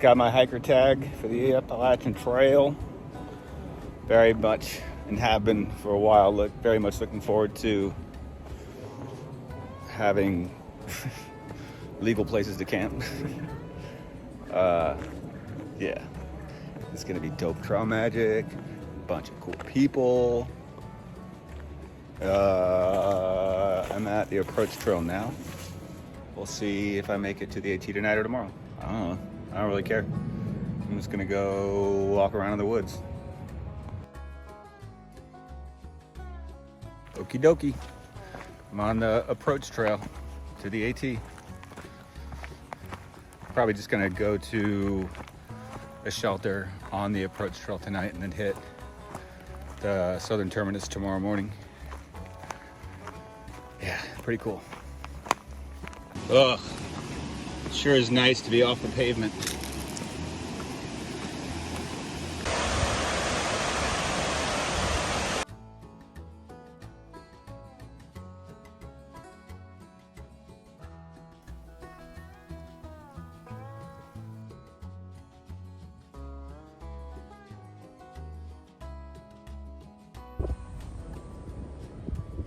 got my hiker tag for the Appalachian Trail. Very much, and have been for a while, very much looking forward to having legal places to camp. Yeah, it's gonna be dope trail magic, a bunch of cool people. I'm at the approach trail now. We'll see if I make it to the AT tonight or tomorrow. I don't know. I don't really care. I'm just gonna go walk around in the woods. Okie dokie. I'm on the approach trail to the AT. Probably just gonna go to a shelter on the approach trail tonight and then hit the southern terminus tomorrow morning. Yeah, pretty cool. Ugh, sure is nice to be off the pavement.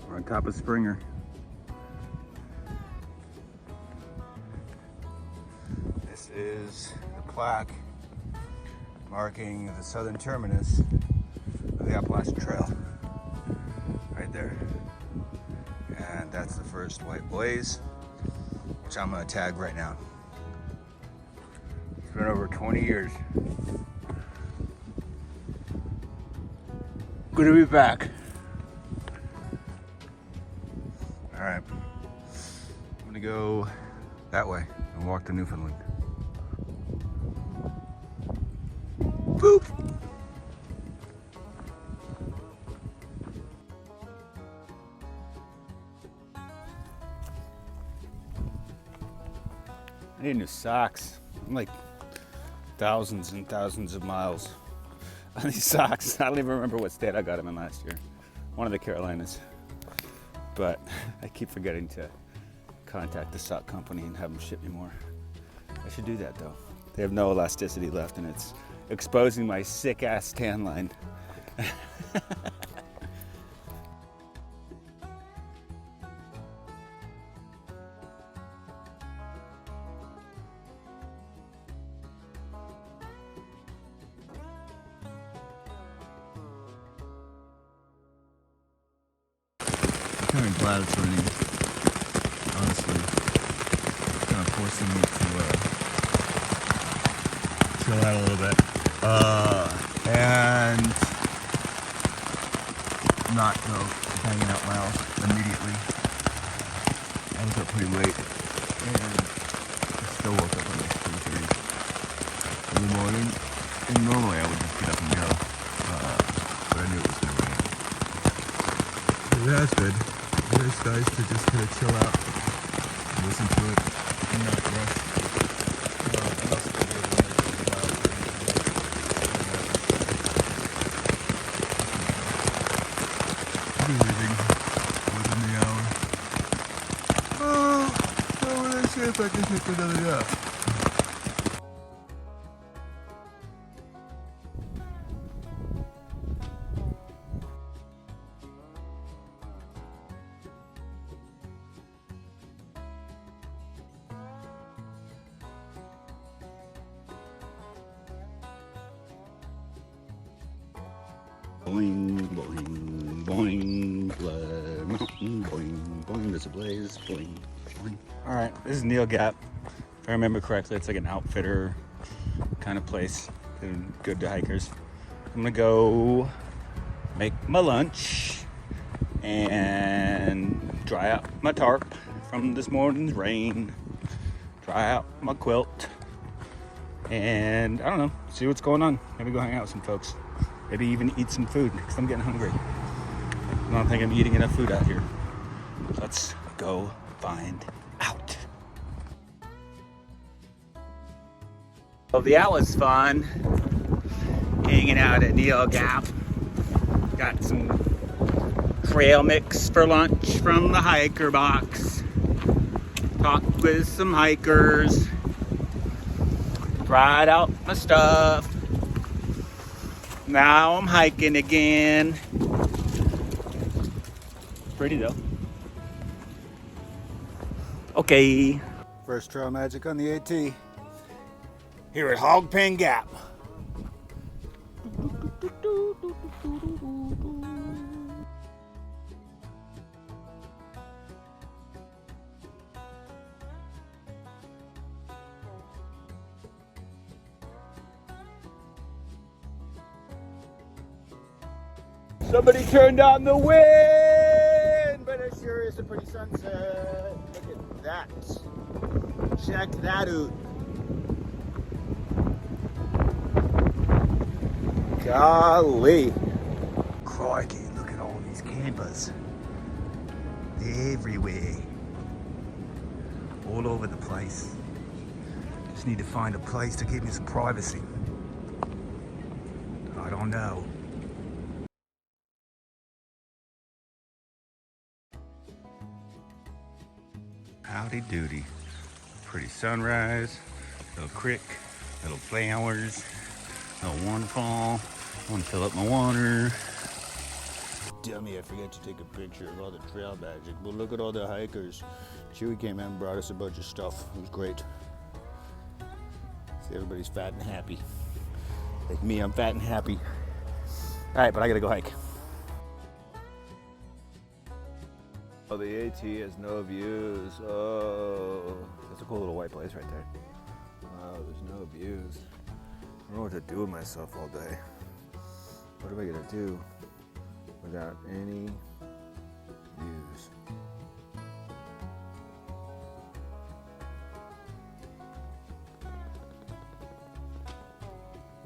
We're on top of Springer. This is the plaque marking the southern terminus of the Appalachian Trail. Right there. And that's the first white blaze, which I'm gonna tag right now. It's been over 20 years. Good to be back. All right, I'm gonna go that way and walk to Newfoundland. Boop. I need new socks. I'm like thousands and thousands of miles on these socks. I don't even remember what state I got them in last year. One of the Carolinas. But I keep forgetting to contact the sock company and have them ship me more. I should do that though. They have no elasticity left and it's exposing my sick ass tan line. I'm kind of glad it's raining, honestly. It's kind of forcing me to chill out a little bit. And not go hanging out my house immediately. I was up pretty late and I still woke up at like 3:30 in the morning. And normally I would just get up and go, but I knew it was going to rain. So that's good. It's nice to just kind of chill out, listen to it, and not rush. I'll be leaving within the hour. I want to see if I can take another nap. Boing, boing, boing, blood mountain, boing, boing, there's a blaze, boing, boing. All right, this is Neil Gap. If I remember correctly, it's like an outfitter kind of place, good to hikers. I'm gonna go make my lunch and dry out my tarp from this morning's rain, dry out my quilt, and I don't know, see what's going on. Maybe go hang out with some folks. Maybe even eat some food because I'm getting hungry. I don't think I'm eating enough food out here. Let's go find out. Well, the out was fun. Hanging out at Neil Gap. Got some trail mix for lunch from the hiker box. Talked with some hikers. Tried out my stuff. Now I'm hiking again. Pretty though. Okay. First trail magic on the AT. Here at Hog Pen Gap. Somebody turned on the wind, but it sure is a pretty sunset. Look at that. Check that out. Golly. Crikey, look at all these campers. Everywhere. All over the place. Just need to find a place to give me some privacy. I don't know. Howdy doody. Pretty sunrise, little creek, little flowers, little waterfall. I want to fill up my water. Dummy, I forgot to take a picture of all the trail magic, but look at all the hikers. Chewy came in and brought us a bunch of stuff. It was great. See, everybody's fat and happy. Like me, I'm fat and happy. All right, but I gotta go hike. Oh, the AT has no views. Oh, that's a cool little white place right there. Wow, there's no views. I don't know what to do with myself all day. What am I gonna do without any views?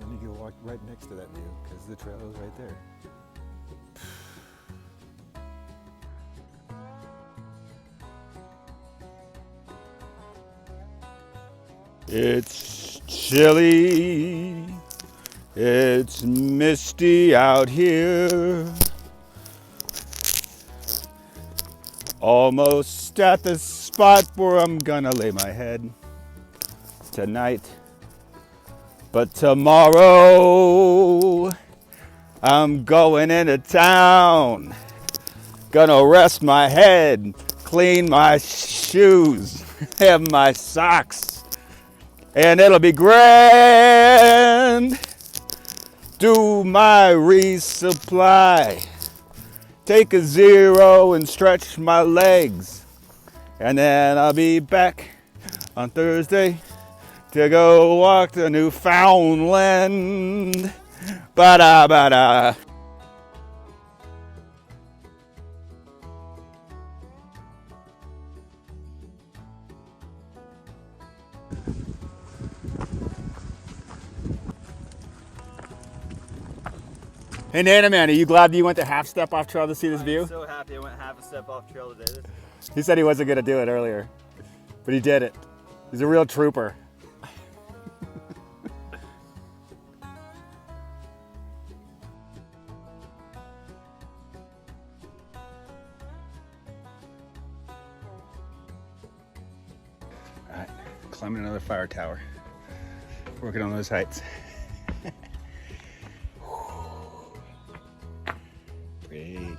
And you can walk right next to that view because the trail is right there. It's chilly, it's misty out here. Almost at the spot where I'm gonna lay my head tonight. But tomorrow, I'm going into town. Gonna rest my head, clean my shoes, have my socks. And it'll be grand. Do my resupply. Take a 0 and stretch my legs. And then I'll be back on Thursday to go walk to Newfoundland. Ba-da, ba-da. Hey Nana Man, are you glad that you went the half step off trail to see this view? I'm so happy I went half a step off trail today. He said he wasn't gonna do it earlier, but he did it. He's a real trooper. All right, climbing another fire tower. Working on those heights. Pretty.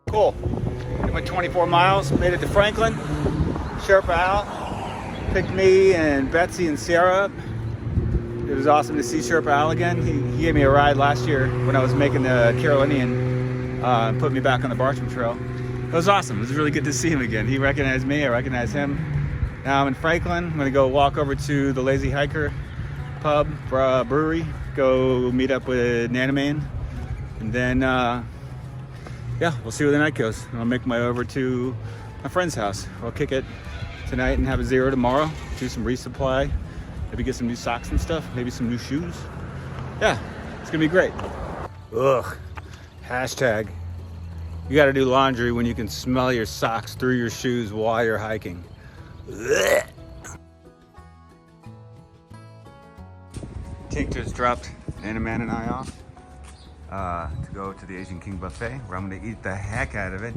Cool. I went 24 miles, made it to Franklin. Sherpa Al picked me and Betsy and Sarah up. It was awesome to see Sherpa Al again. He gave me a ride last year when I was making the Carolinian and put me back on the Bartram Trail. It was awesome. It was really good to see him again. He recognized me, I recognized him. Now I'm in Franklin. I'm gonna go walk over to the Lazy Hiker pub, brewery, go meet up with Nana Man. And then, yeah, we'll see where the night goes. I'll make my way over to my friend's house. I'll kick it tonight and have a 0 tomorrow. Do some resupply. Maybe get some new socks and stuff. Maybe some new shoes. Yeah, it's gonna be great. Ugh. Hashtag You gotta do laundry when you can smell your socks through your shoes while you're hiking. Tink just dropped Anna and I off to go to the Asian King buffet, where I'm gonna eat the heck out of it.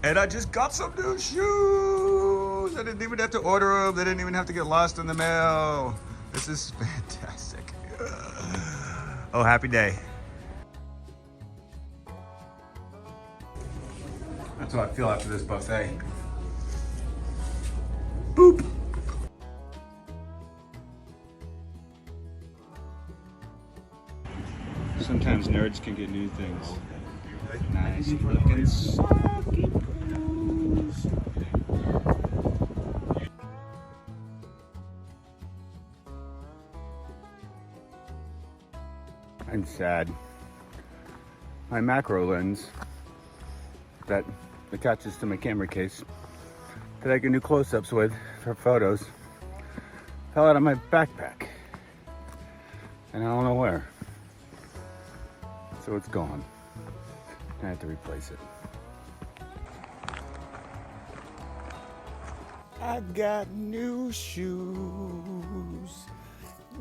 And I just got some new shoes. I didn't even have to order them. They didn't even have to get lost in the mail. This is fantastic. Oh, happy day. That's how I feel after this buffet. Boop. Sometimes nerds can get new things. Nice looking Smoky blues. I'm sad. My macro lens that attaches to my camera case that I can do close-ups with for photos fell out of my backpack. And I don't know where. So it's gone. I have to replace it. I got new shoes.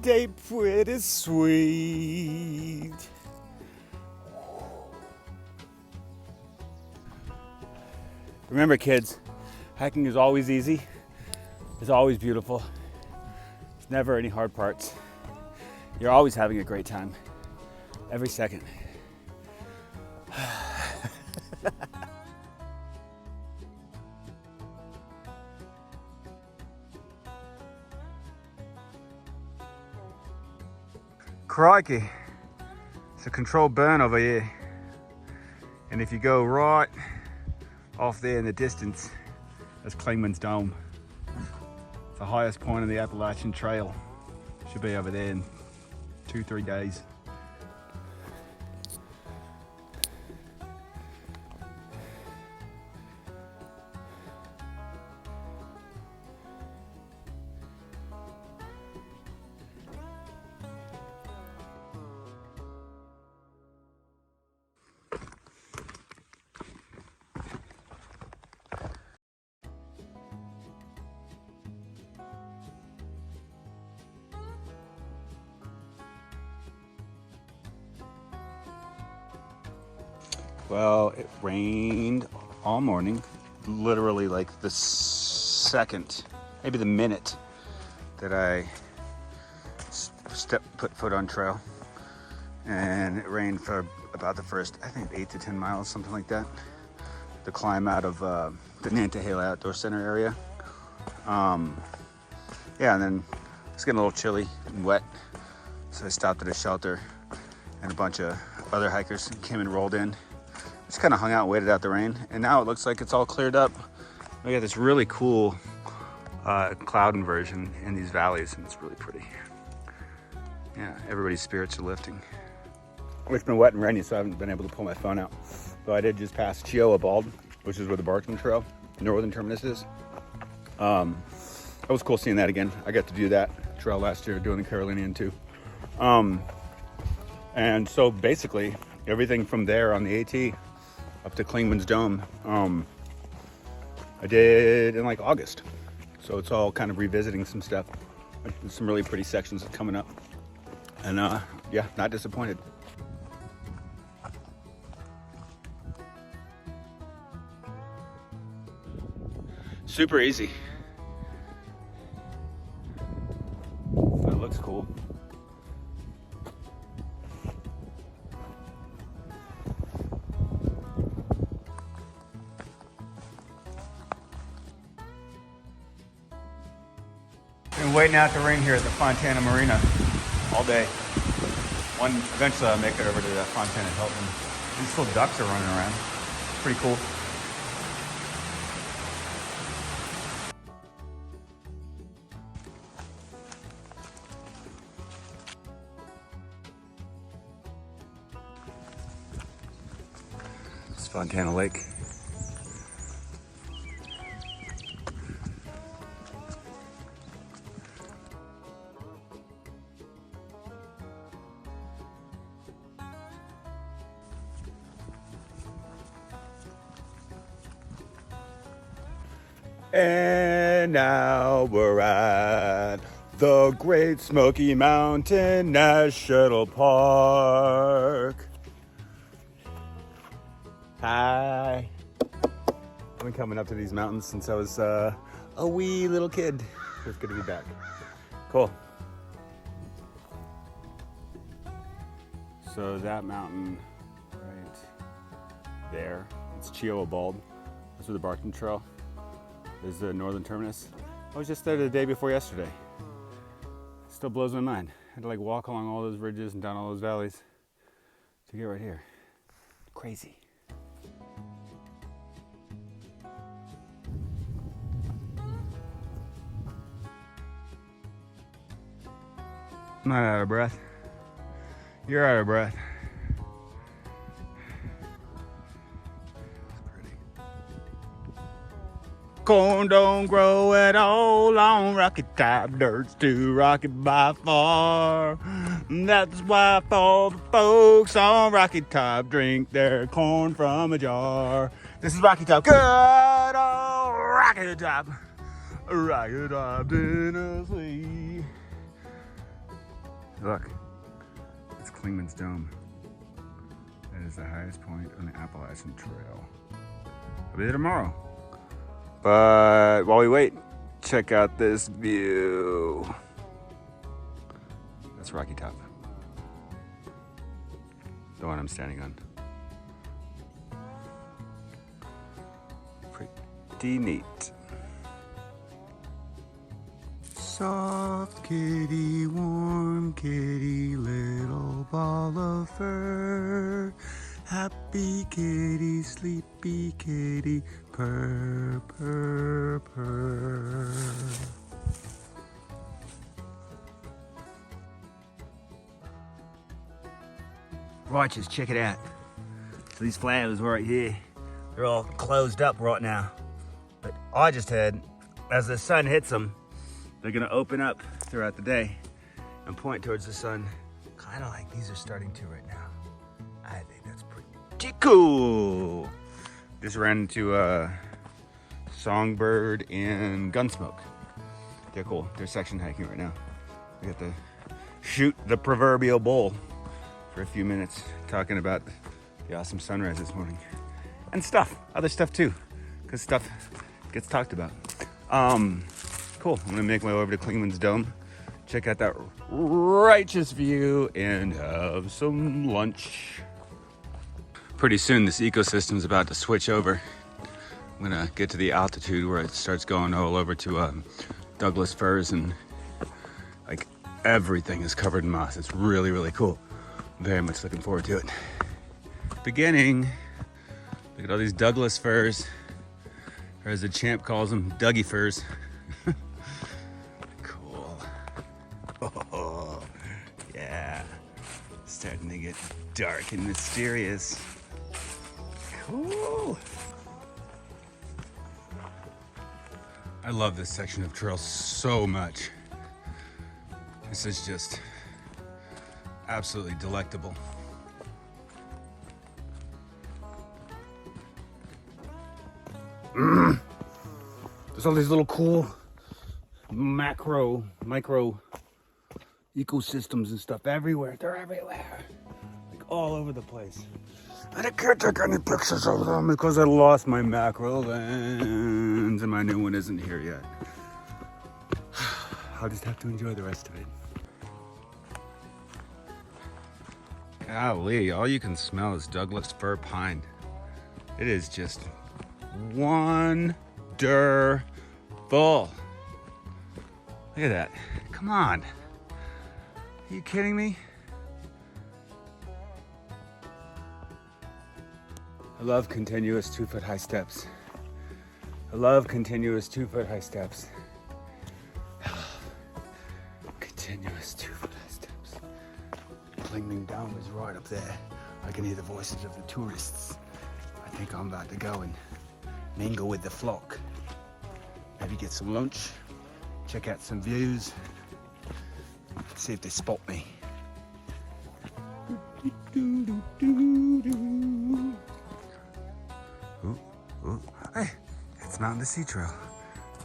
They pretty sweet. Remember, kids, hiking is always easy. It's always beautiful. There's never any hard parts. You're always having a great time. Every second. Crikey, it's a controlled burn over here. And if you go right off there in the distance, that's Climbs Dome. It's the highest point of the Appalachian Trail. Should be over there in 2-3 days. Well, it rained all morning, literally like the second, maybe the minute that I put foot on trail. And it rained for about the first, I think 8 to 10 miles, something like that. The climb out of the Nantahala Outdoor Center area. Yeah, and then it's getting a little chilly and wet. So I stopped at a shelter and a bunch of other hikers came and rolled in. Just kind of hung out and waited out the rain, and now it looks like it's all cleared up. We got this really cool cloud inversion in these valleys, and it's really pretty. Yeah, everybody's spirits are lifting. It's been wet and rainy, so I haven't been able to pull my phone out. But I did just pass Chioa Bald, which is where the Backcountry Trail, northern terminus is. It was cool seeing that again. I got to do that trail last year, doing the Carolinian too. And so basically, everything from there on the AT up to Climbs Dome, I did in like August. So it's all kind of revisiting some stuff. There's some really pretty sections coming up. And yeah, not disappointed. Super easy. It looks cool. Been waiting out the rain here at the Fontana Marina all day. Eventually I'll make it over to the Fontana Hilton. These little ducks are running around. Pretty cool. It's Fontana Lake. And now we're at the Great Smoky Mountain National Park. Hi. I've been coming up to these mountains since I was a wee little kid. It's good to be back. Cool. So that mountain right there, it's Chiowa Bald. That's where the Backcountry Trail is, the northern terminus. I was just there the day before yesterday. Still blows my mind. I had to like walk along all those ridges and down all those valleys to get right here. Crazy. I'm not out of breath. You're out of breath. Corn don't grow at all on rocky top, dirt's too rocky by far. That's why all the folks on Rocky Top drink their corn from a jar. This is Rocky Top, good old Rocky Top, Tennessee. Look, it's Climbs Dome. That is the highest point on the Appalachian Trail. I'll be there tomorrow. But while we wait, check out this view. That's Rocky Top. The one I'm standing on. Pretty neat. Soft kitty, warm kitty, little ball of fur. Happy kitty, sleepy kitty, purr, purr, purr. Watch this, check it out. So these flowers right here, they're all closed up right now. But I just had, as the sun hits them, they're gonna open up throughout the day and point towards the sun. Kind of like these are starting to right now. I think that's pretty cool. Just ran into Songbird and Gunsmoke. They're cool. They're section hiking right now. We got to shoot the proverbial bull for a few minutes, talking about the awesome sunrise this morning. And stuff, other stuff too, because stuff gets talked about. Cool, I'm gonna make my way over to Climbs Dome, check out that righteous view, and have some lunch. Pretty soon this ecosystem is about to switch over. I'm gonna get to the altitude where it starts going all over to Douglas firs, and like everything is covered in moss. It's really, really cool. Very much looking forward to it. Beginning, look at all these Douglas firs, or as the champ calls them, Dougie firs. Cool. Oh, yeah. Starting to get dark and mysterious. Cool. I love this section of trail so much. This is just absolutely delectable. There's all these little cool micro ecosystems and stuff everywhere. They're everywhere, like all over the place. And I can't take any pictures of them because I lost my macro lens and my new one isn't here yet. I'll just have to enjoy the rest of it. Golly, all you can smell is Douglas fir pine. It is just wonderful. Look at that. Come on. Are you kidding me? I love continuous 2-foot high steps. I love continuous 2-foot high steps. I love continuous 2-foot high steps. Climbing down is right up there. I can hear the voices of the tourists. I think I'm about to go and mingle with the flock. Maybe get some lunch, check out some views, see if they spot me. Ooh, ooh. Hey, it's Mountain to Sea Trail.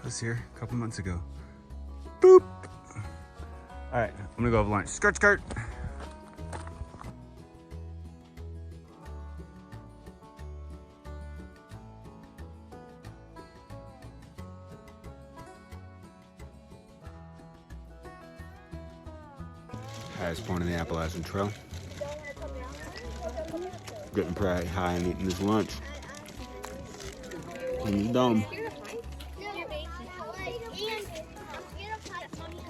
I was here a couple months ago. Boop. All right, I'm gonna go have lunch. Skirt, skirt. Highest point in the Appalachian Trail. Getting pretty high and eating this lunch. In the dome.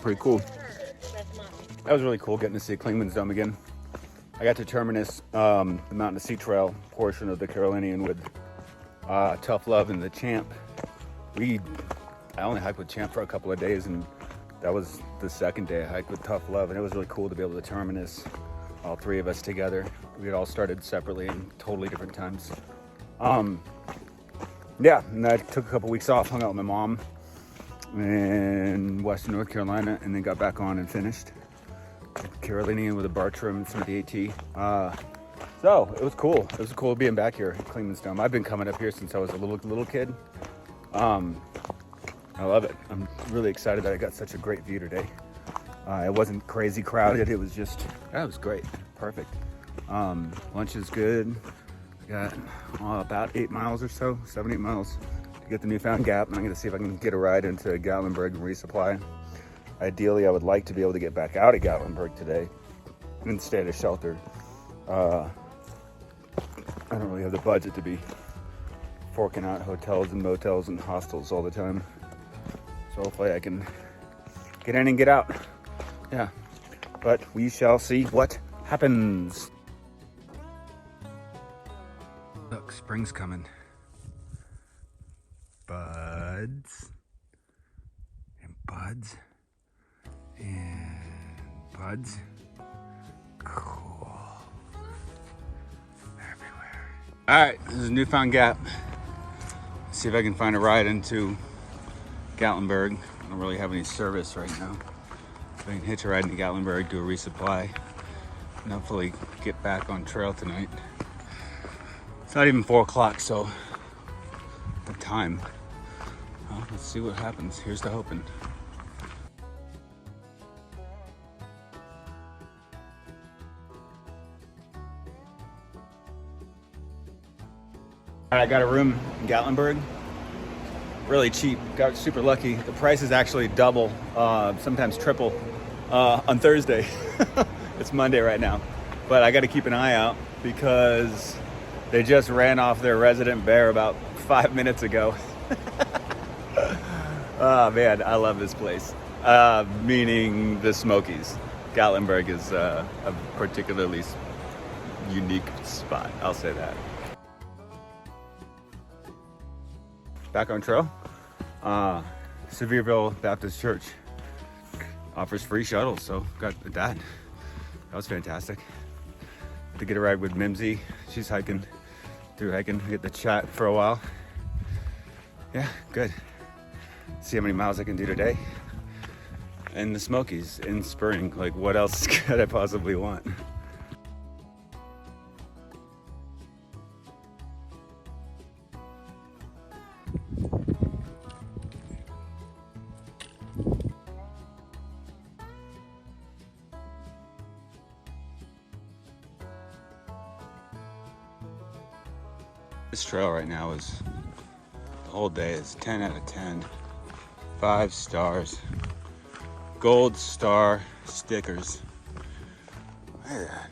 Pretty cool. That was really cool getting to see Climbs Dome again. I got to terminus the Mountain to Sea Trail portion of the Carolinian with Tough Love and the Champ. I only hiked with Champ for a couple of days, and that was the second day I hiked with Tough Love, and it was really cool to be able to terminus all three of us together. We had all started separately in totally different times. Yeah, and I took a couple weeks off, hung out with my mom in Western North Carolina, and then got back on and finished Carolinian with a Bartram and some of the AT. So it was cool. It was cool being back here at Climbs Dome. I've been coming up here since I was a little kid. I love it. I'm really excited that I got such a great view today. It wasn't crazy crowded. It was just, it was great. Perfect. Lunch is good. Got about 8 miles or so, 7-8 miles to get the newfound gap. And I'm gonna see if I can get a ride into Gatlinburg and resupply. Ideally, I would like to be able to get back out of Gatlinburg today and stay at a shelter. I don't really have the budget to be forking out hotels and motels and hostels all the time. So hopefully I can get in and get out. Yeah, but we shall see what happens. Look, spring's coming. Buds and buds and buds. Cool. Everywhere. All right, this is Newfound Gap. Let's see if I can find a ride into Gatlinburg. I don't really have any service right now. So I can hitch a ride into Gatlinburg, do a resupply, and hopefully get back on trail tonight. It's not even 4 o'clock, so the time. Well, let's see what happens. Here's to hoping. I got a room in Gatlinburg. Really cheap. Got super lucky. The price is actually double, sometimes triple on Thursday. It's Monday right now. But I got to keep an eye out because they just ran off their resident bear about 5 minutes ago. Oh man, I love this place. Meaning the Smokies. Gatlinburg is a particularly unique spot. I'll say that. Back on trail. Sevierville Baptist Church offers free shuttles, so got that. That was fantastic. To get a ride with Mimsy. She's hiking, Thru-Hiking. Get the chat for a while. Yeah, good. See how many miles I can do today. And the Smokies in spring. Like, what else could I possibly want? This trail right now is, the whole day is 10 out of 10. 5 stars. Gold star stickers. Look at that.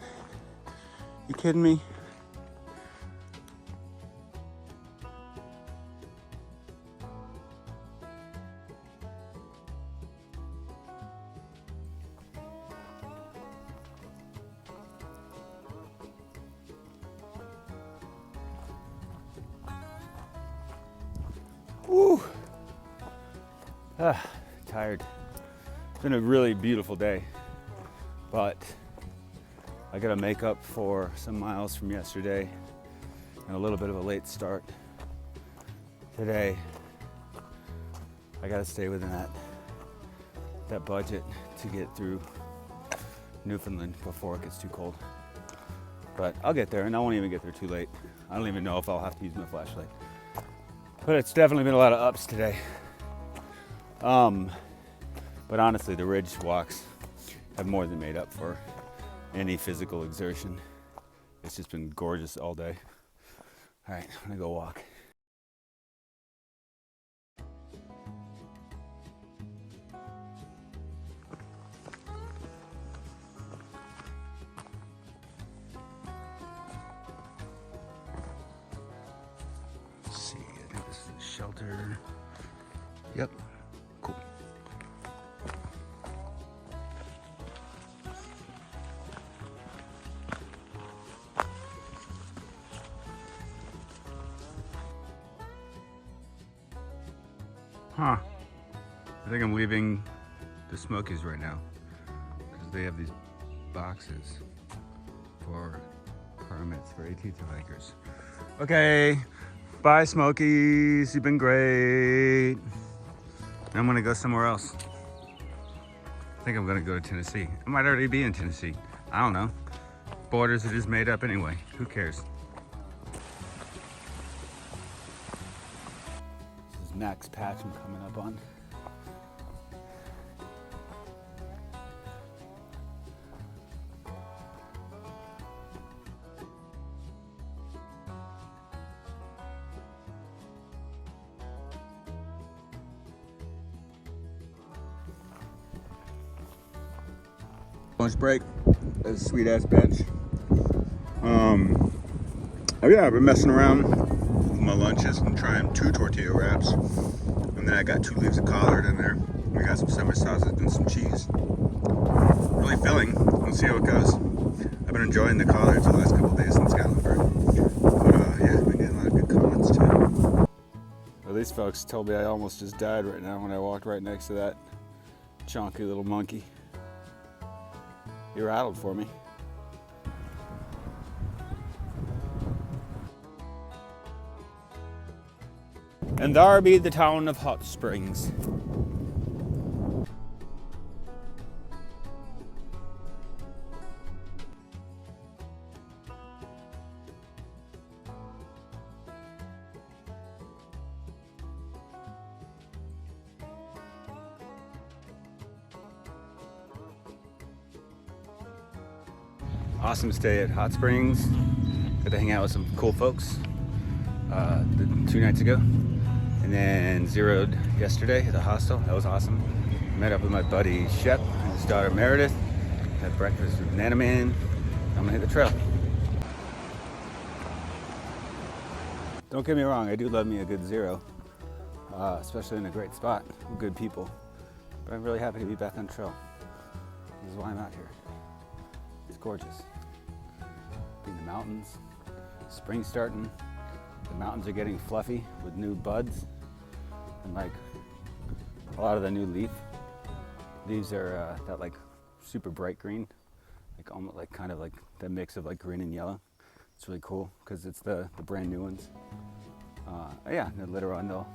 You kidding me? Woo! Tired. It's been a really beautiful day, but I gotta make up for some miles from yesterday and a little bit of a late start today. I gotta stay within that budget to get through Newfoundland before it gets too cold. But I'll get there, and I won't even get there too late. I don't even know if I'll have to use my flashlight. But it's definitely been a lot of ups today. But honestly, the ridge walks have more than made up for any physical exertion. It's just been gorgeous all day. All right, I'm gonna go walk. Let's see, I think this is the shelter. Yep, cool. Huh. I think I'm leaving the Smokies right now because they have these boxes for permits for AT hikers. Okay, bye Smokies, you've been great. I'm gonna go somewhere else. I think I'm gonna go to Tennessee. I might already be in Tennessee. I don't know. Borders are just made up anyway. Who cares? This is Max Patch I'm coming up on. Lunch break. That's a sweet ass bench. Oh yeah, I've been messing around with my lunches and trying 2 tortilla wraps. And then I got 2 leaves of collard in there. We got some summer sausage and some cheese. Really filling. Let's see how it goes. I've been enjoying the collards the last couple of days since Gatlinburg. But yeah, I've been getting a lot of good comments too. Well, these folks told me I almost just died right now when I walked right next to that chonky little monkey. He rattled for me. And there be the town of Hot Springs. Awesome stay at Hot Springs. Got to hang out with some cool folks 2 nights ago. And then zeroed yesterday at the hostel. That was awesome. Met up with my buddy Shep and his daughter Meredith. Had breakfast with Nana Man. I'm gonna hit the trail. Don't get me wrong, I do love me a good zero. Especially in a great spot with good people. But I'm really happy to be back on trail. This is why I'm out here. It's gorgeous. In the mountains, spring starting. The mountains are getting fluffy with new buds. And like a lot of the new leaves are that like super bright green, like almost like kind of like the mix of like green and yellow. It's really cool because it's the brand new ones. Yeah, and then later on they'll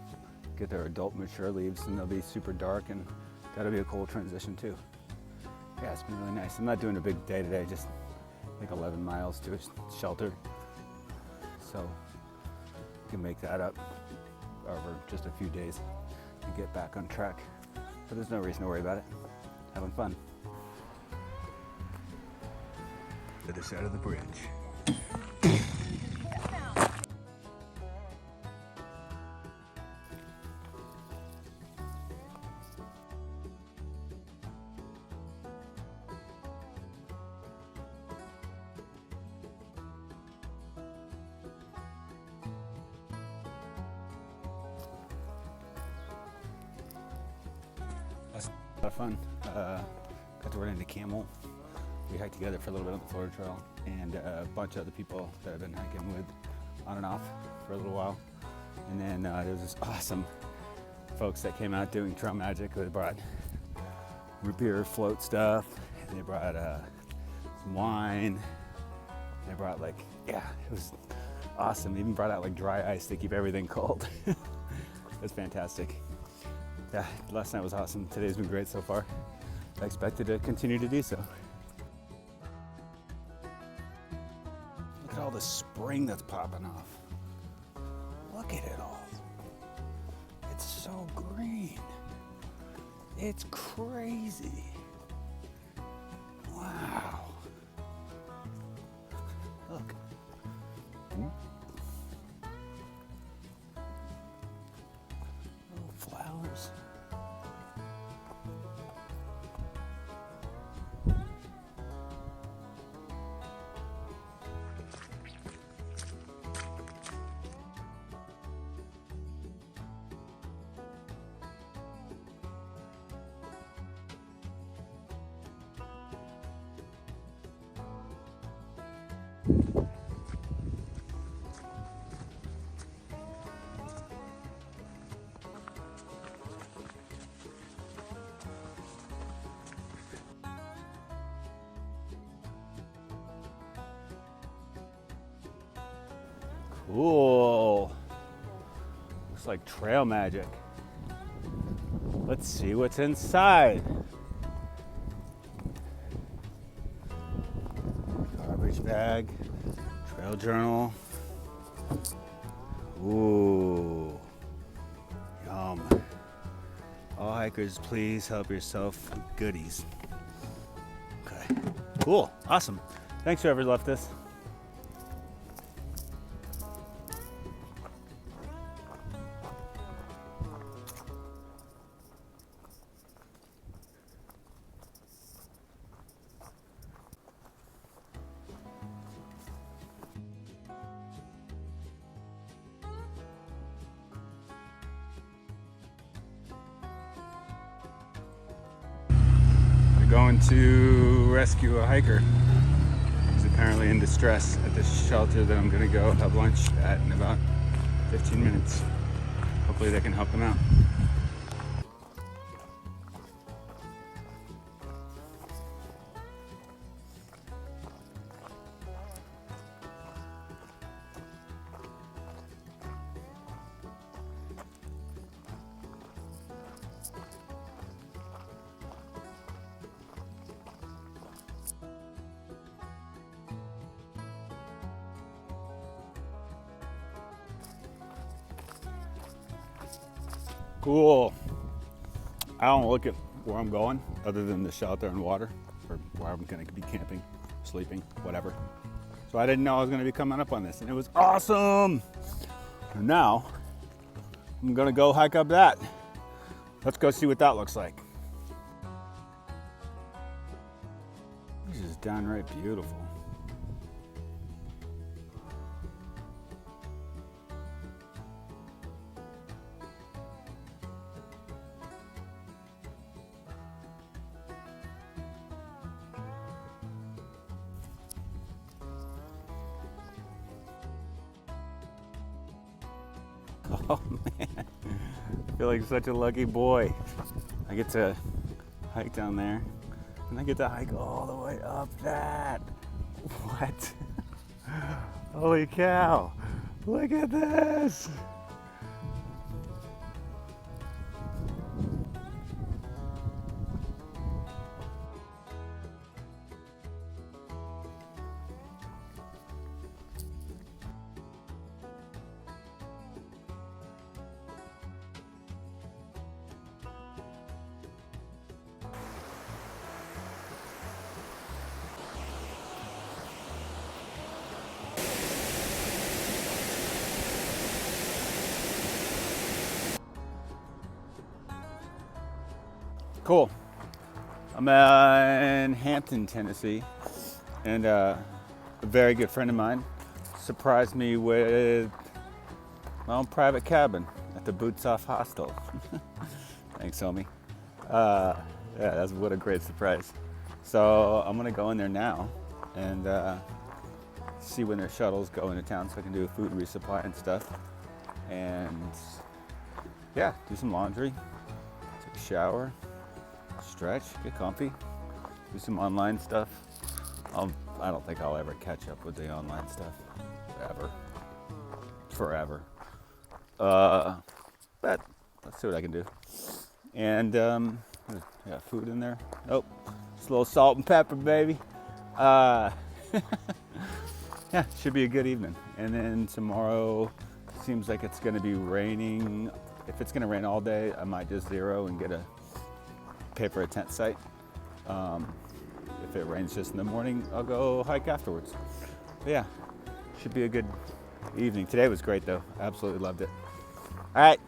get their adult mature leaves and they'll be super dark, and that'll be a cool transition too. Yeah, it's been really nice. I'm not doing a big day today, just like 11 miles to a shelter. So you can make that up over just a few days and get back on track. But there's no reason to worry about it. Having fun. To the side of the bridge. A lot of fun. Got to run into Camel. We hiked together for a little bit on the Florida Trail, and a bunch of other people that I've been hiking with on and off for a little while. And then there was this awesome folks that came out doing trail magic. They brought root beer float stuff, and they brought some wine. They brought like, yeah, it was awesome. They even brought out like dry ice to keep everything cold. That's fantastic. Yeah, last night was awesome. Today's been great so far. I expected to continue to do so. Look at all the spring that's popping off. Look at it all. It's so green. It's crazy. Wow. Look. Little flowers. Cool. Looks like trail magic. Let's see what's inside. Garbage bag, trail journal. Ooh, yum. All hikers, please help yourself with goodies. Okay, cool, awesome. Thanks whoever left this. Going to rescue a hiker who's apparently in distress at this shelter that I'm gonna go have lunch at in about 15 minutes. Hopefully they can help them out. Cool. I don't look at where I'm going other than the shelter and water, or where I'm gonna be camping, sleeping, whatever. So I didn't know I was gonna be coming up on this, and it was awesome. And now I'm gonna go hike up that. Let's go see what that looks like. This is downright beautiful. Oh man, I feel like such a lucky boy. I get to hike down there, and I get to hike all the way up that. What? Holy cow, look at this. Cool. I'm in Hampton, Tennessee, and a very good friend of mine surprised me with my own private cabin at the Boots Off Hostel. Thanks, homie. Yeah, what a great surprise. So I'm gonna go in there now and see when their shuttles go into town so I can do a food resupply and stuff. And yeah, do some laundry, take a shower, stretch, get comfy, do some online stuff. I don't think I'll ever catch up with the online stuff, ever, forever. But let's see what I can do. And got food in there. Oh, just a little salt and pepper, baby. Yeah, should be a good evening. And then tomorrow seems like it's going to be raining. If it's going to rain all day, I might just zero and get a pay for a tent site. If it rains just in the morning, I'll go hike afterwards. But yeah, should be a good evening. Today was great though. Absolutely loved it. All right.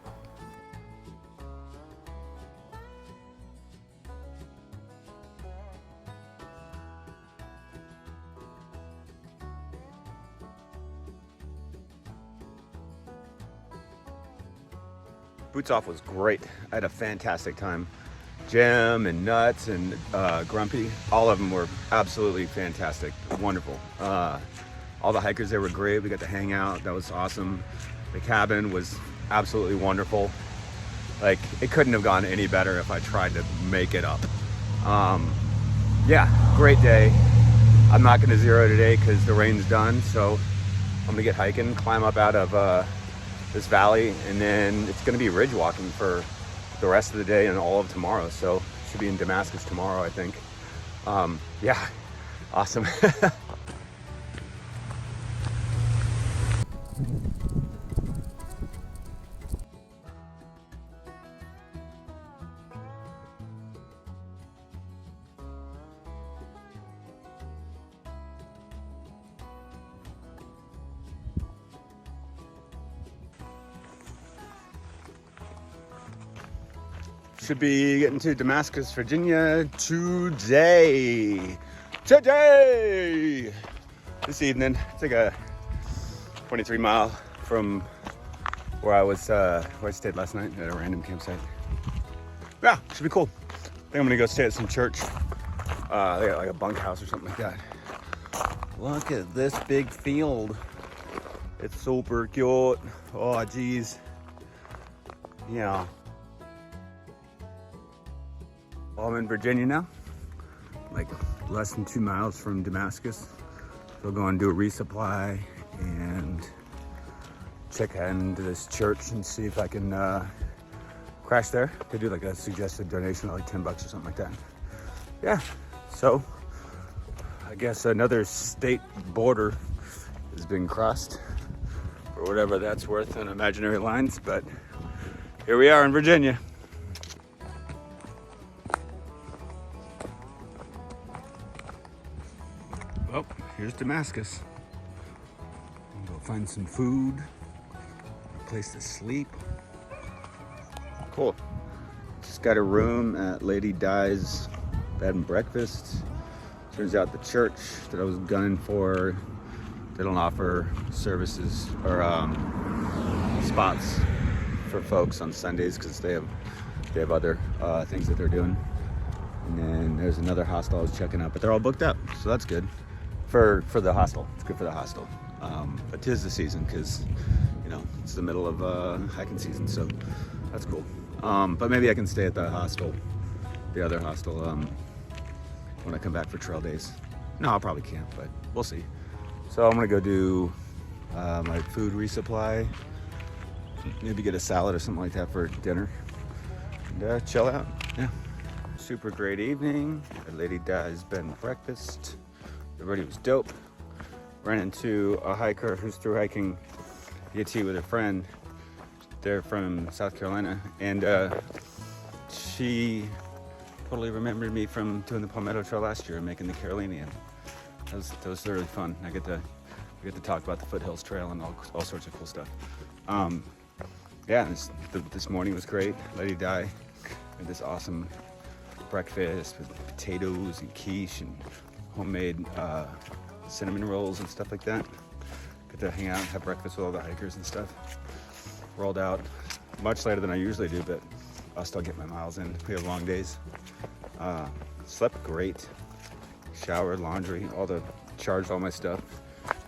Boots Off was great. I had a fantastic time. Jim and Nuts and Grumpy, all of them were absolutely fantastic, wonderful. All the hikers there were great. We got to hang out. That was awesome. The cabin was absolutely wonderful. Like, it couldn't have gone any better if I tried to make it up. Yeah, great day. I'm not going to zero today because the rain's done, so I'm going to get hiking, climb up out of this valley, and then it's going to be ridge walking for the rest of the day and all of tomorrow. So should be in Damascus tomorrow, I think. Yeah, awesome. Should be getting to Damascus, Virginia today. This evening. It's like a 23 mile from where I stayed last night at a random campsite. Yeah, should be cool. I think I'm gonna go stay at some church. They got like a bunkhouse or something like that. Look at this big field. It's super cute. Oh, geez. Yeah. I'm in Virginia now, like less than 2 miles from Damascus. So I'll go and do a resupply and check into this church and see if I can crash there. They do like a suggested donation of like $10 or something like that. Yeah, so I guess another state border has been crossed, for whatever that's worth on imaginary lines, but here we are in Virginia. Oh, here's Damascus. I'll go find some food, a place to sleep. Cool. Just got a room at Lady Di's Bed and Breakfast. Turns out the church that I was gunning for, they don't offer services or spots for folks on Sundays because they have other things that they're doing. And then there's another hostel I was checking out, but they're all booked up, so that's good. For the hostel, it's good for the hostel. But 'tis the season because, you know, it's the middle of hiking season, so that's cool. But maybe I can stay at the hostel, the other hostel, when I come back for trail days. No, I probably can't, but we'll see. So I'm gonna go do my food resupply, maybe get a salad or something like that for dinner, and chill out. Yeah, super great evening at Lady Di's Bed and Breakfast. Everybody was dope. Ran into a hiker who's through hiking ET with a friend. They're from South Carolina, and she totally remembered me from doing the Palmetto Trail last year and making the Carolinian. That was really fun. I get to talk about the Foothills Trail and all sorts of cool stuff. Yeah, this morning was great. Lady Di had this awesome breakfast with potatoes and quiche and homemade cinnamon rolls and stuff like that. Get to hang out and have breakfast with all the hikers and stuff. Rolled out much later than I usually do, but I'll still get my miles in. We have long days. Slept great. Showered, laundry, charged all my stuff.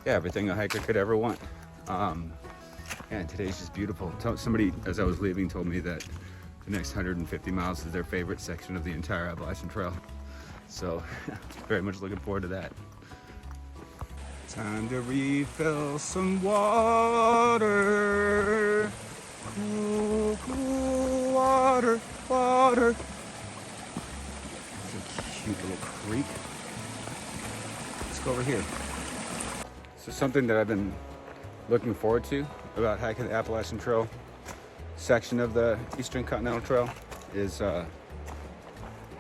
Yeah, everything a hiker could ever want. And today's just beautiful. Somebody, as I was leaving, told me that the next 150 miles is their favorite section of the entire Appalachian Trail. So, very much looking forward to that. Time to refill some water. Cool, cool water, water. There's a cute little creek. Let's go over here. So something that I've been looking forward to about hiking the Appalachian Trail section of the Eastern Continental Trail is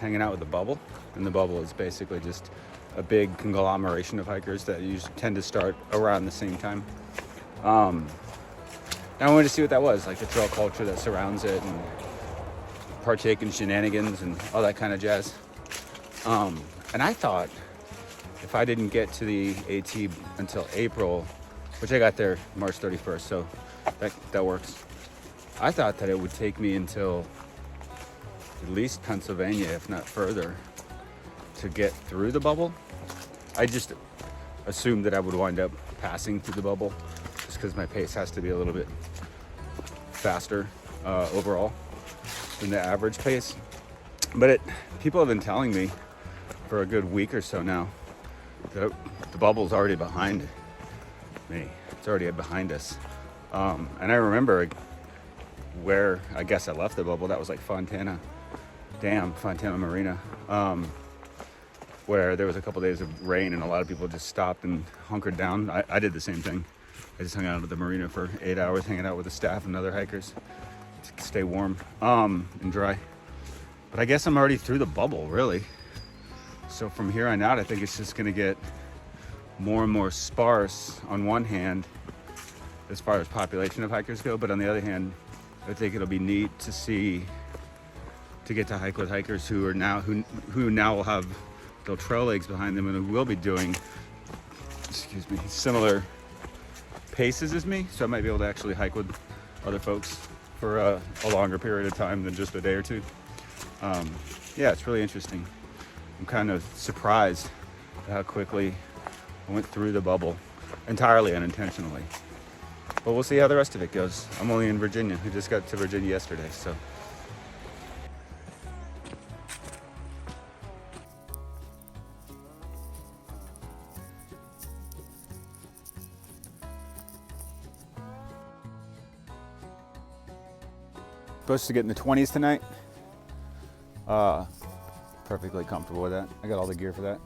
hanging out with the bubble. And the bubble is basically just a big conglomeration of hikers that usually tend to start around the same time. And I wanted to see what that was, like the trail culture that surrounds it, and partake in shenanigans and all that kind of jazz. And I thought if I didn't get to the AT until April, which I got there March 31st, so that works. I thought that it would take me until at least Pennsylvania, if not further, to get through the bubble. I just assumed that I would wind up passing through the bubble just because my pace has to be a little bit faster overall than the average pace. But people have been telling me for a good week or so now that the bubble's already behind me. It's already behind us. And I remember where I guess I left the bubble. That was like Fontana Marina, where there was a couple days of rain and a lot of people just stopped and hunkered down. I did the same thing. I just hung out at the marina for 8 hours, hanging out with the staff and other hikers to stay warm and dry. But I guess I'm already through the bubble, really. So from here on out, I think it's just going to get more and more sparse on one hand as far as population of hikers go, but on the other hand, I think it'll be neat to get to hike with hikers who now will have the trail legs behind them and who will be doing, similar paces as me. So I might be able to actually hike with other folks for a longer period of time than just a day or two. Yeah, it's really interesting. I'm kind of surprised at how quickly I went through the bubble, entirely unintentionally. But we'll see how the rest of it goes. I'm only in Virginia. I just got to Virginia yesterday, so. Supposed to get in the 20s tonight. Perfectly comfortable with that. I got all the gear for that.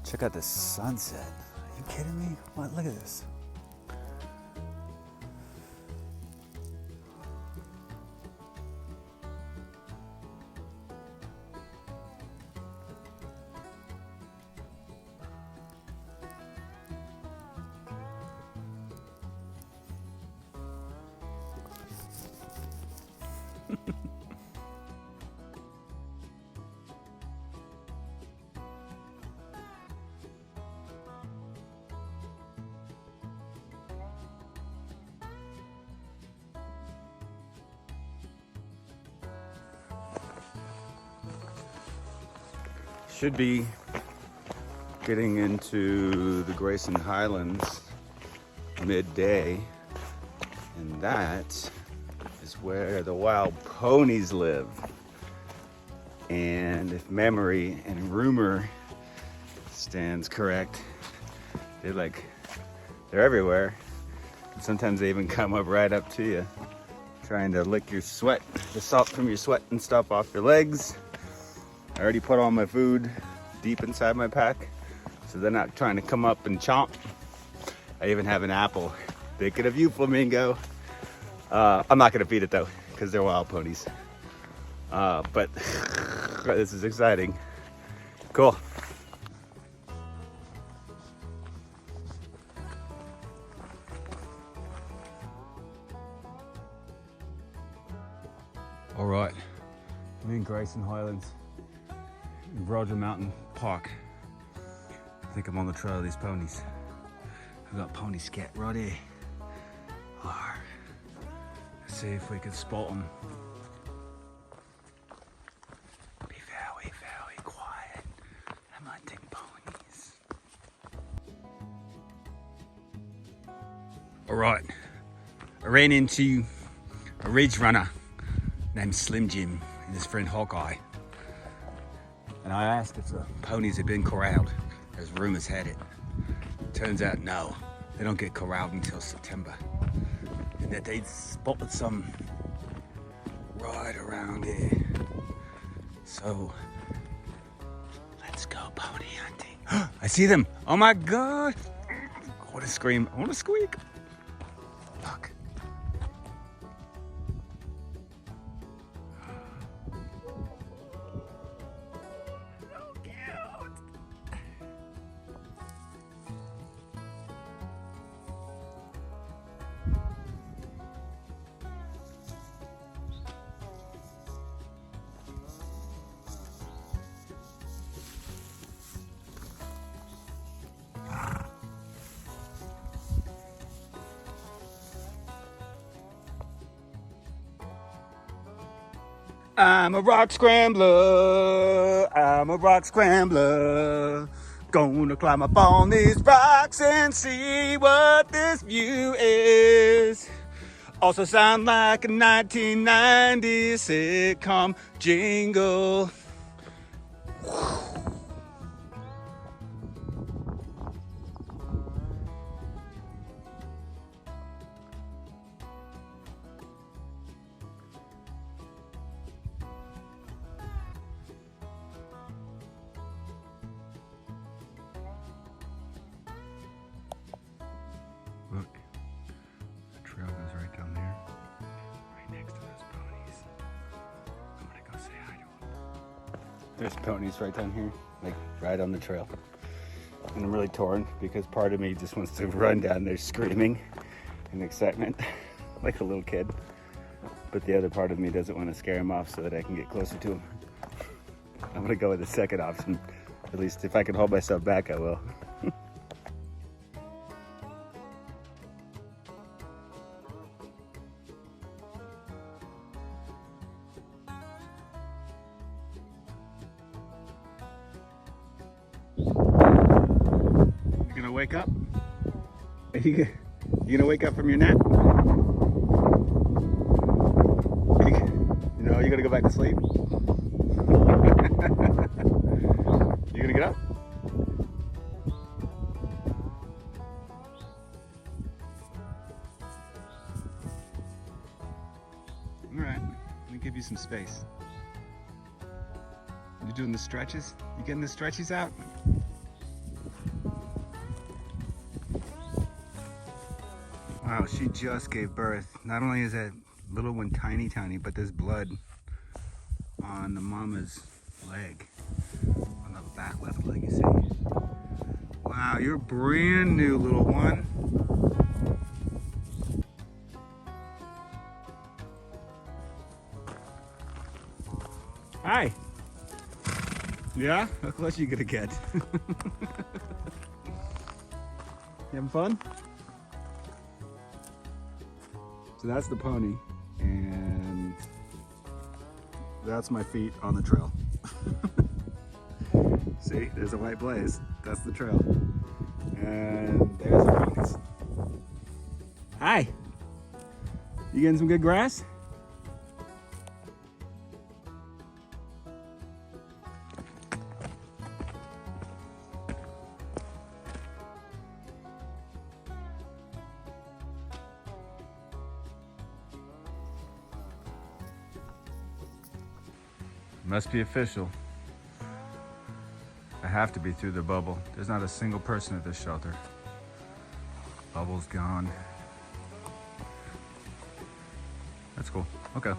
Check out the sunset. Are you kidding me? What? Look at this. Should be getting into the Roan Highlands midday, and that is where the wild ponies live. And if memory and rumor stands correct, they're everywhere. And sometimes they even come up right up to you, trying to lick your sweat, the salt from your sweat and stuff off your legs. I already put all my food deep inside my pack, so they're not trying to come up and chomp. I even have an apple. Thinking of you, flamingo. I'm not gonna feed it though, because they're wild ponies. But this is exciting. Cool. All right, I'm in Roan Highlands. Roger Mountain Park. I think I'm on the trail of these ponies. I've got pony scat right here. Let's see if we can spot them. Be very, very quiet. I'm hunting ponies. All right, I ran into a ridge runner named Slim Jim and his friend Hawkeye. And I asked if the ponies had been corralled, as rumors had it. Turns out, no, they don't get corralled until September. And that they'd spotted some right around here. So, let's go pony hunting. I see them. Oh my God. I want to scream. I want to squeak. Look. I'm a rock scrambler, I'm a rock scrambler. Gonna climb up on these rocks and see what this view is. Also sound like a 1990s sitcom jingle. Look, the trail goes right down there, right next to those ponies. I'm gonna go say hi to them. There's ponies right down here, like right on the trail. And I'm really torn because part of me just wants to run down there screaming in excitement like a little kid. But the other part of me doesn't want to scare him off so that I can get closer to him. I'm gonna go with the second option. At least if I can hold myself back, I will. You gonna wake up? Are you gonna wake up from your nap? No, you gonna go back to sleep? You gonna get up? All right, let me give you some space. You doing the stretches? You getting the stretches out? Wow, she just gave birth. Not only is that little one tiny, but there's blood on the mama's leg, on the back left leg, you see. Wow, you're brand new, little one. Hi. Yeah? How close are you gonna get? You having fun? So that's the pony, and that's my feet on the trail. See, there's a white blaze. That's the trail. And there's the ponies. Hi. You getting some good grass? Must be official. I have to be through the bubble. There's not a single person at this shelter. Bubble's gone. That's cool. Okay.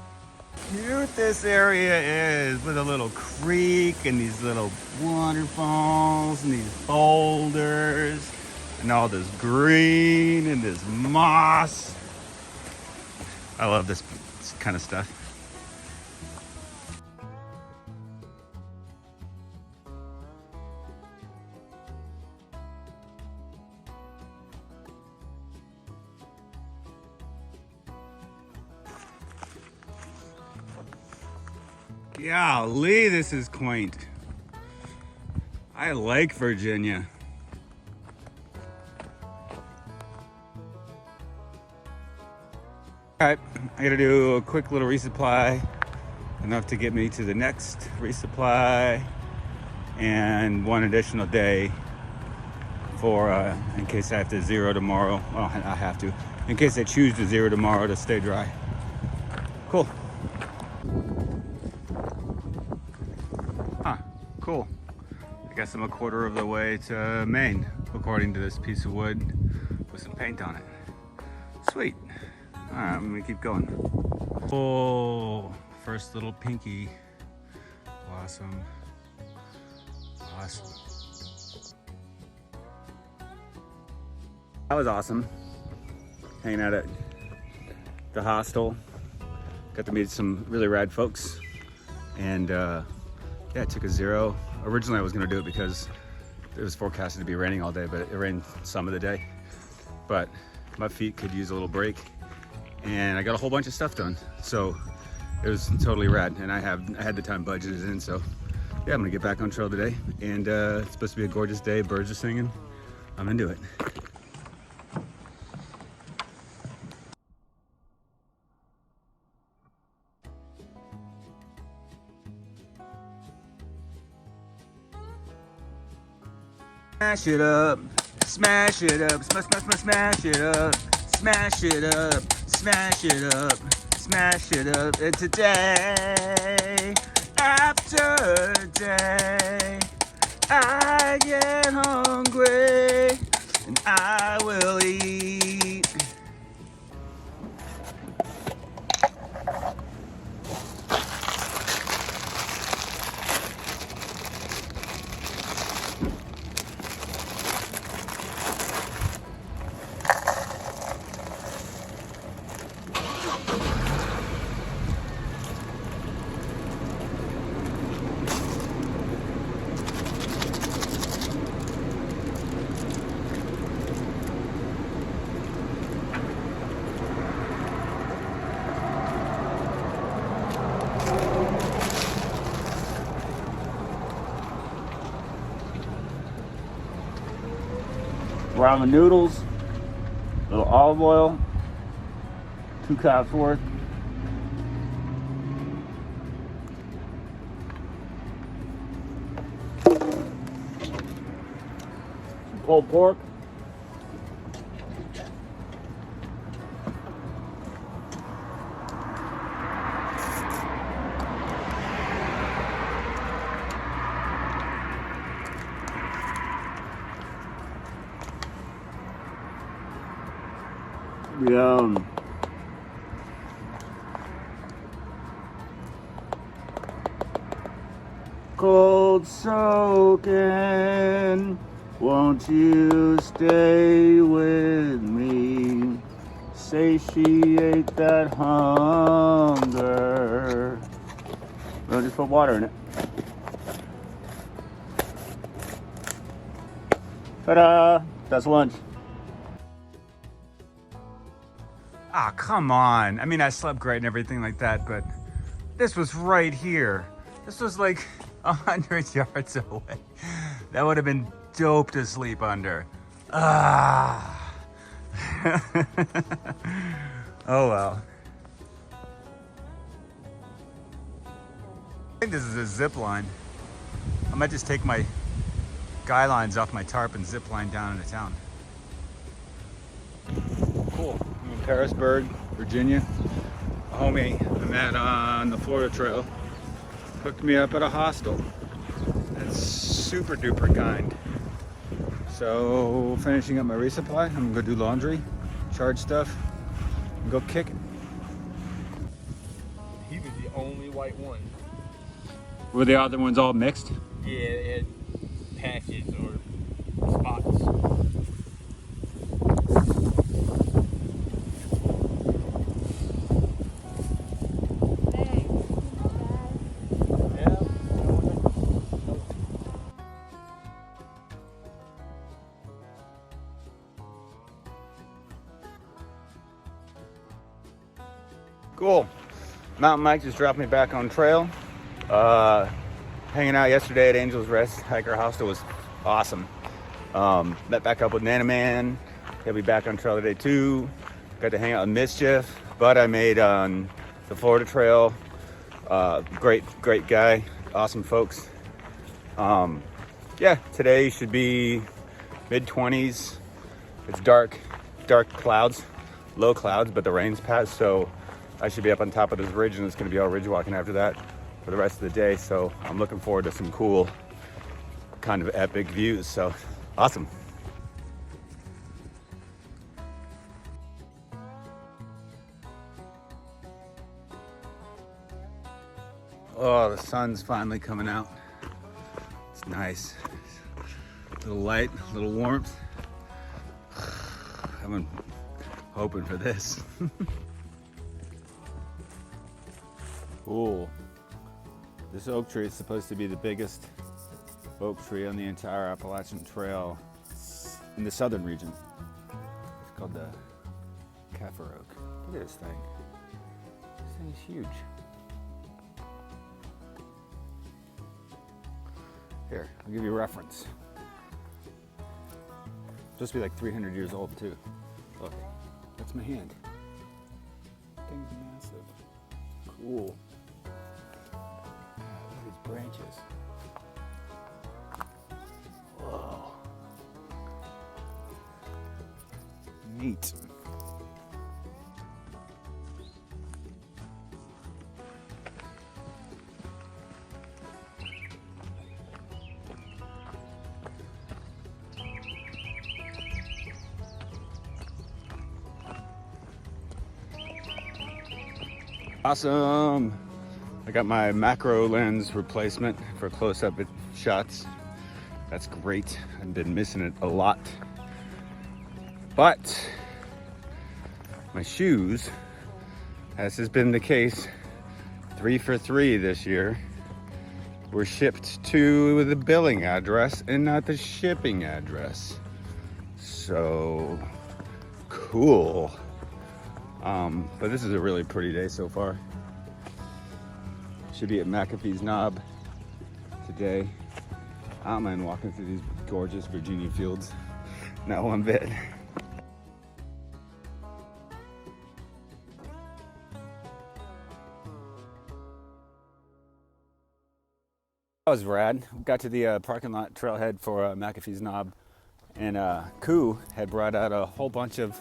Cute this area is, with a little creek and these little waterfalls and these boulders and all this green and this moss. I love this kind of stuff. Golly, this is quaint. I like Virginia. All right, I gotta do a quick little resupply, enough to get me to the next resupply, and one additional day for, in case I have to zero tomorrow. Well, I have to. In case I choose to zero tomorrow to stay dry. Cool. Cool. I guess I'm a quarter of the way to Maine, according to this piece of wood with some paint on it. Sweet. All right, I'm gonna keep going. Oh, first little pinky blossom. Awesome. That was awesome. Hanging out at the hostel. Got to meet some really rad folks. And yeah, I took a zero. Originally I was gonna do it because it was forecasted to be raining all day, but it rained some of the day. But my feet could use a little break, and I got a whole bunch of stuff done. So it was totally rad, and I had the time budgeted in, so yeah, I'm gonna get back on trail today, and it's supposed to be a gorgeous day. Birds are singing. I'm into it. Smash it up, smash it up, smash it up, smash it up, smash it up, smash it up. And today, after day, I get hungry and I will eat. Ramen noodles, a little olive oil, 2 cups worth. Some pulled pork. Yum. Cold soaking, won't you stay with me? Satiate that hunger. We'll just put water in it. Ta-da! That's lunch. Ah, come on. I mean, I slept great and everything like that, but this was right here. This was like 100 yards away. That would have been dope to sleep under. Ah. Oh well. I think this is a zip line. I might just take my guy lines off my tarp and zip line down into town. Cool. I'm in Harrisburg, Virginia. A homie I met on the Florida Trail hooked me up at a hostel. That's super duper kind. So finishing up my resupply, I'm gonna go do laundry, charge stuff, and go kick it. He was the only white one. Were the other ones all mixed? Yeah, it had patches or spots. Cool. Mountain Mike just dropped me back on trail. Hanging out yesterday at Angel's Rest Hiker Hostel was awesome. Met back up with Nana Man. He'll be back on trail today too. Got to hang out with Mischief. But I made on the Florida Trail. Great guy. Awesome folks. Yeah, today should be mid-20s. It's dark clouds, low clouds, but the rain's passed, so I should be up on top of this ridge, and it's going to be all ridge walking after that for the rest of the day. So I'm looking forward to some cool, kind of epic views. So awesome. Oh, the sun's finally coming out. It's nice. A little light, a little warmth. I've been hoping for this. Cool. This oak tree is supposed to be the biggest oak tree on the entire Appalachian Trail in the southern region. It's called the Kaffir oak. Look at this thing. This thing is huge. Here, I'll give you a reference. Supposed to be like 300 years old too. Look, that's my hand. Thing's massive. Cool. Look at these branches. Whoa. Neat. Awesome. I got my macro lens replacement for close-up shots. That's great. I've been missing it a lot. But my shoes, as has been the case 3 for 3 this year, were shipped to the billing address and not the shipping address. So cool. But this is a really pretty day so far. Should be at McAfee's Knob today. I don't mind walking through these gorgeous Virginia fields. Not one bit. That was rad. Got to the parking lot trailhead for McAfee's Knob, and Koo had brought out a whole bunch of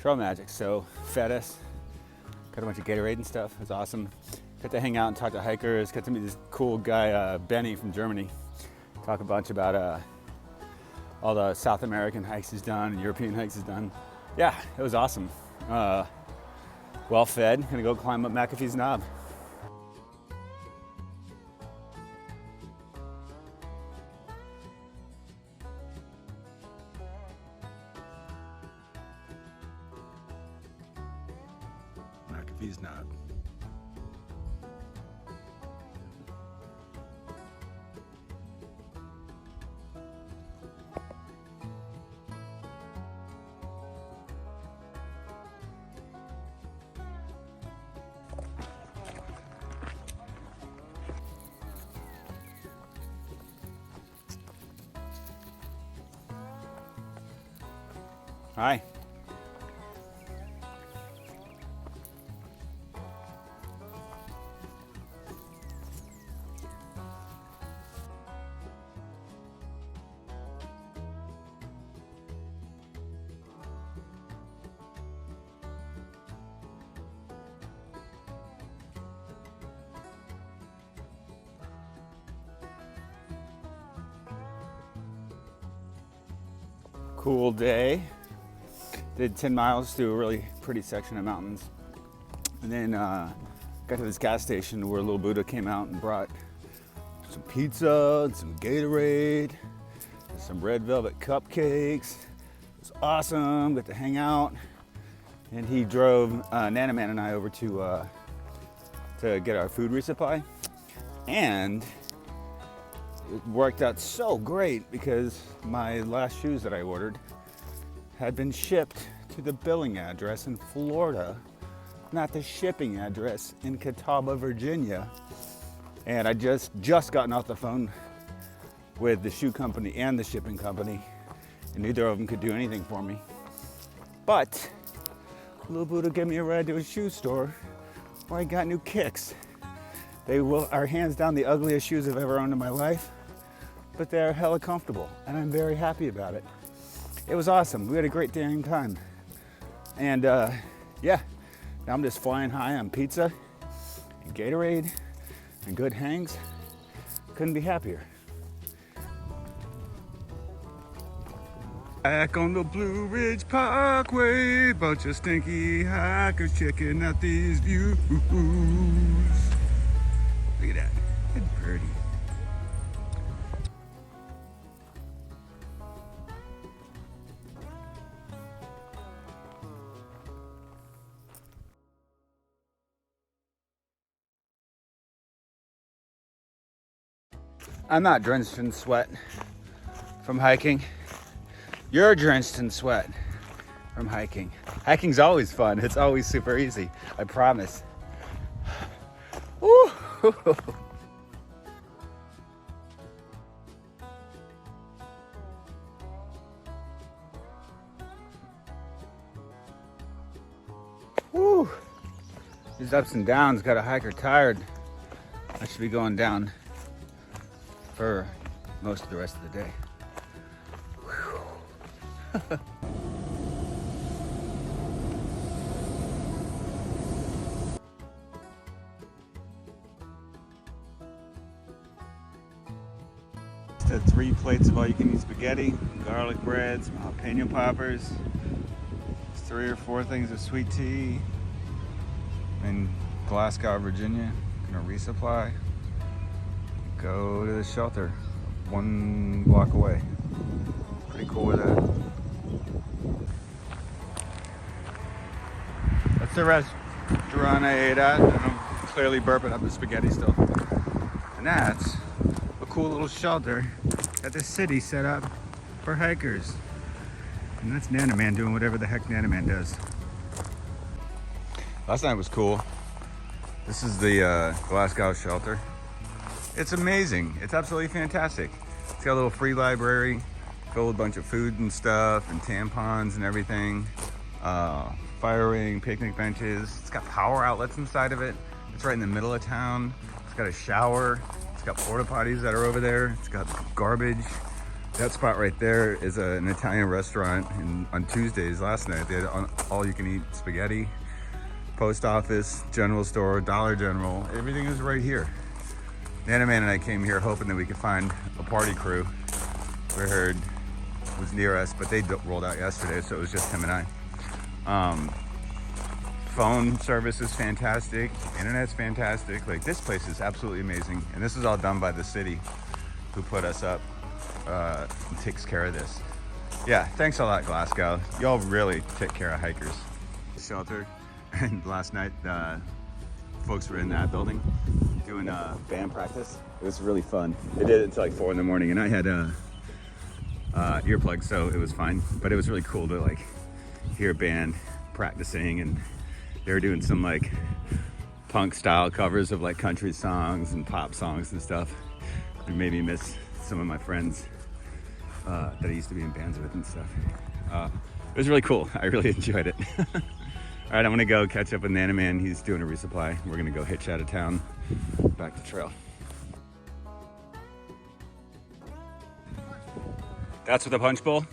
trail magic, so fed us, got a bunch of Gatorade and stuff. It was awesome. Got to hang out and talk to hikers. Got to meet this cool guy, Benny from Germany. Talk a bunch about all the South American hikes he's done and European hikes he's done. Yeah, it was awesome. Well fed. Gonna go climb up McAfee's Knob. McAfee's Knob. Hi. Cool day. Did 10 miles through a really pretty section of mountains. And then got to this gas station where Little Buddha came out and brought some pizza and some Gatorade, and some red velvet cupcakes. It was awesome, got to hang out. And he drove Nanaman and I over to get our food resupply. And it worked out so great because my last shoes that I ordered had been shipped to the billing address in Florida, not the shipping address in Catawba, Virginia. And I just gotten off the phone with the shoe company and the shipping company, and neither of them could do anything for me. But Little Buddha gave me a ride to a shoe store where I got new kicks. They are hands down the ugliest shoes I've ever owned in my life, but they're hella comfortable, and I'm very happy about it. It was awesome. We had a great dang time. And yeah, now I'm just flying high on pizza and Gatorade and good hangs. Couldn't be happier. Back on the Blue Ridge Parkway, bunch of stinky hikers checking out these views. Look at that, it's pretty. I'm not drenched in sweat from hiking. You're drenched in sweat from hiking. Hiking's always fun. It's always super easy. I promise. Woo. Woo! These ups and downs got a hiker tired. I should be going down for most of the rest of the day. Whew. Had 3 plates of all-you-can-eat spaghetti, garlic bread, some jalapeno poppers, 3 or 4 things of sweet tea. In Glasgow, Virginia, gonna resupply. Go to the shelter 1 block away. Pretty cool with that. That's the restaurant I ate at, and I'm clearly burping up the spaghetti still. And that's a cool little shelter that the city set up for hikers. And that's Nanaman doing whatever the heck Nanaman does. Last night was cool. This is the Glasgow shelter. It's amazing. It's absolutely fantastic. It's got a little free library filled with a bunch of food and stuff and tampons and everything. Fire ring, picnic benches. It's got power outlets inside of it. It's right in the middle of town. It's got a shower. It's got porta potties that are over there. It's got garbage. That spot right there is an Italian restaurant. And on Tuesdays last night, they had all-you-can-eat spaghetti. Post office, general store, Dollar General. Everything is right here. Nanaman and I came here hoping that we could find a party crew. We heard it was near us, but they rolled out yesterday, so it was just him and I. Phone service is fantastic. Internet's fantastic. Like, this place is absolutely amazing. And this is all done by the city who put us up and takes care of this. Yeah, thanks a lot, Glasgow. Y'all really take care of hikers. Shelter. And last night, folks were in that building doing band practice. It was really fun. They did it until like 4 in the morning, and I had earplugs, so it was fine. But it was really cool to like hear a band practicing, and they were doing some like punk style covers of like country songs and pop songs and stuff. It made me miss some of my friends that I used to be in bands with and stuff. It was really cool. I really enjoyed it. All right, I'm gonna go catch up with Nanaman. He's doing a resupply. We're gonna go hitch out of town, back to trail. That's with the punch bowl?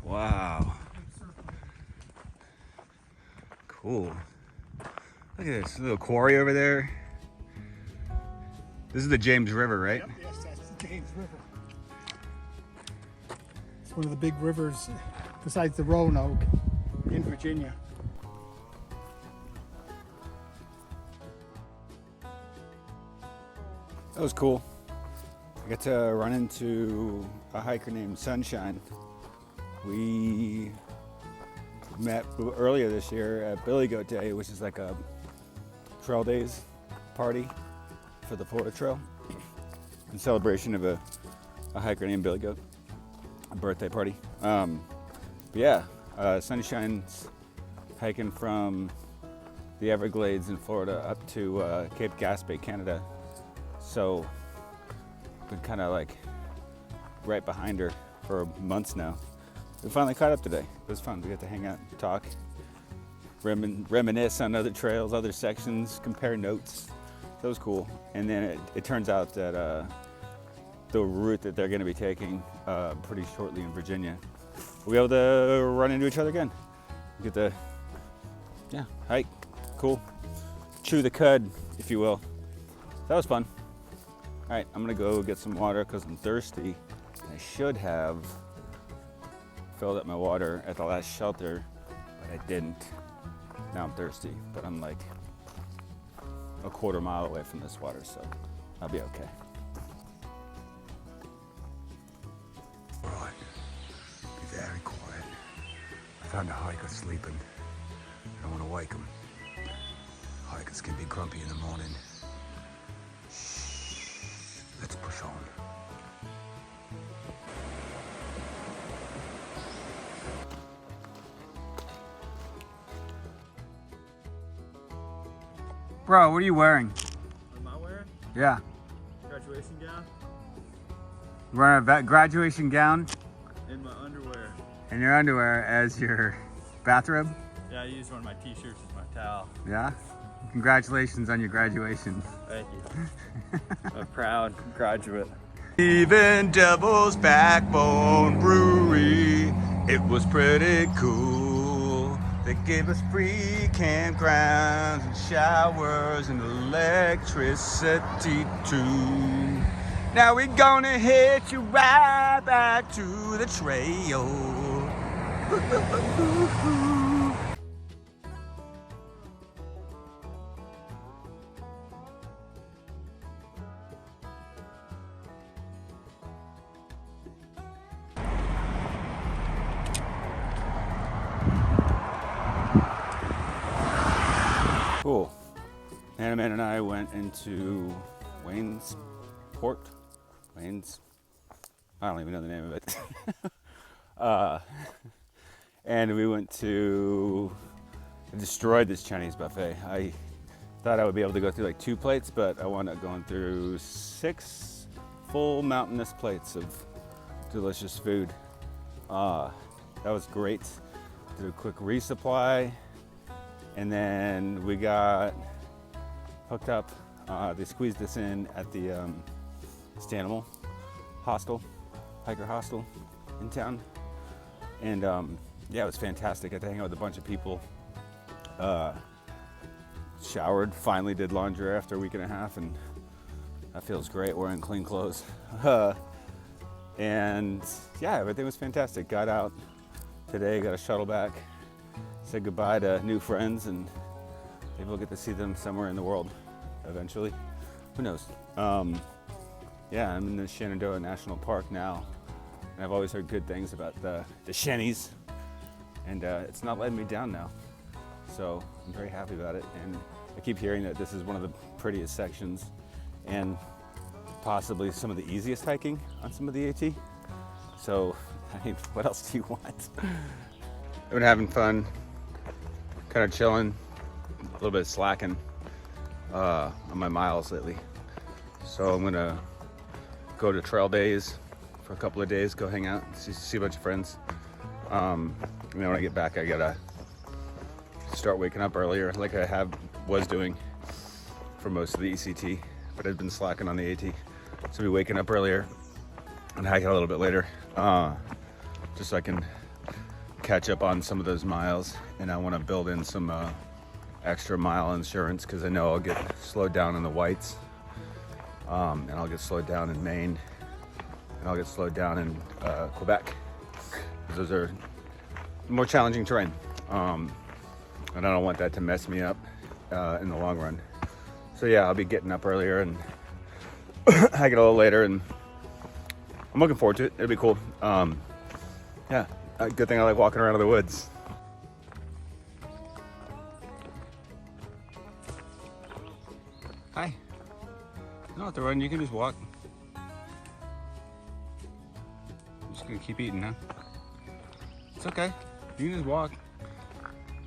Wow. Cool. Look at this little quarry over there. This is the James River, right? Yep, yes, that's the James River. It's one of the big rivers besides the Roanoke in Virginia. That was cool. I got to run into a hiker named Sunshine. We met earlier this year at Billy Goat Day, which is like a trail days party for the Florida Trail in celebration of a hiker named Billy Goat, a birthday party. But yeah, Sunshine's hiking from the Everglades in Florida up to Cape Gaspé, Canada. So been kind of like right behind her for months now. We finally caught up today. It was fun. We got to hang out, talk, reminisce on other trails, other sections, compare notes. That was cool. And then it turns out that the route that they're going to be taking pretty shortly in Virginia, we'll be able to run into each other again. Get the, yeah, hike, cool. Chew the cud, if you will. That was fun. All right, I'm gonna go get some water because I'm thirsty. I should have filled up my water at the last shelter, but I didn't. Now I'm thirsty, but I'm like a quarter mile away from this water, so I'll be okay. Right. Be very quiet. I found a hiker sleeping. I don't want to wake him. Hikers can be grumpy in the morning. Shh. Let's push on. Bro, what are you wearing? What am I wearing? Yeah. Graduation gown You're wearing a graduation gown and my underwear. and your underwear as your bathrobe? Yeah, I used one of my t-shirts as my towel. Yeah? Congratulations on your graduation. Thank you. I'm a proud graduate. Even Devil's Backbone Brewery, it was pretty cool. They gave us free campgrounds and showers and electricity too. Now we're gonna hit you right back to the trail. Cool. Hannah and I went into Wayne's, I don't even know the name of it. And we went to, destroyed this Chinese buffet. I thought I would be able to go through like 2 plates, but I wound up going through 6 full mountainous plates of delicious food. That was great. Did a quick resupply, and then we got hooked up. They squeezed us in at the Stanimal hostel, hiker hostel in town, and yeah, it was fantastic. I got to hang out with a bunch of people. Showered, finally did laundry after a week and a half, and that feels great wearing clean clothes. And yeah, everything was fantastic. Got out today, got a shuttle back, said goodbye to new friends, and maybe we'll get to see them somewhere in the world eventually. Who knows? Yeah, I'm in the Shenandoah National Park now, and I've always heard good things about the Shennies, and it's not letting me down now. So I'm very happy about it, and I keep hearing that this is one of the prettiest sections and possibly some of the easiest hiking on some of the AT. So, I mean, what else do you want? I've been having fun, kind of chilling, a little bit slacking on my miles lately. So I'm gonna go to trail days for a couple of days, go hang out, see a bunch of friends. And then when I get back, I gotta start waking up earlier, like I was doing for most of the ECT, but I've been slacking on the AT. So I'll be waking up earlier and hiking a little bit later, just so I can catch up on some of those miles. And I want to build in some extra mile insurance, because I know I'll get slowed down in the Whites, and I'll get slowed down in Maine, and I'll get slowed down in Quebec. Those are more challenging terrain, and I don't want that to mess me up in the long run. So yeah, I'll be getting up earlier and hiking a little later, and I'm looking forward to it. It'll be cool. Yeah, good thing I like walking around in the woods. Hi. You don't have to run, you can just walk. I'm just gonna keep eating, huh? It's okay. You can just walk.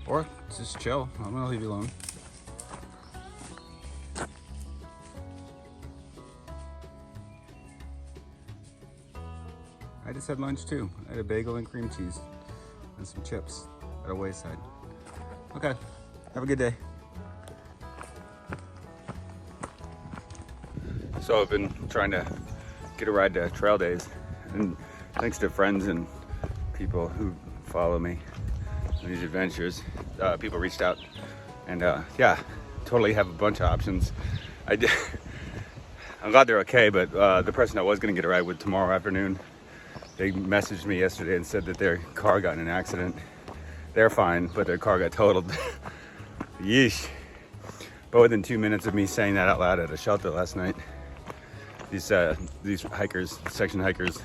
Or just chill. I'm gonna leave you alone. I just had lunch too. I had a bagel and cream cheese and some chips at a wayside. Okay, have a good day. So I've been trying to get a ride to trail days, and thanks to friends and people who follow me on these adventures, people reached out, and yeah, totally have a bunch of options. I'm glad they're okay, but the person I was gonna get a ride with tomorrow afternoon, they messaged me yesterday and said that their car got in an accident. They're fine, but their car got totaled. Yeesh. But within 2 minutes of me saying that out loud at a shelter last night, these hikers, section hikers,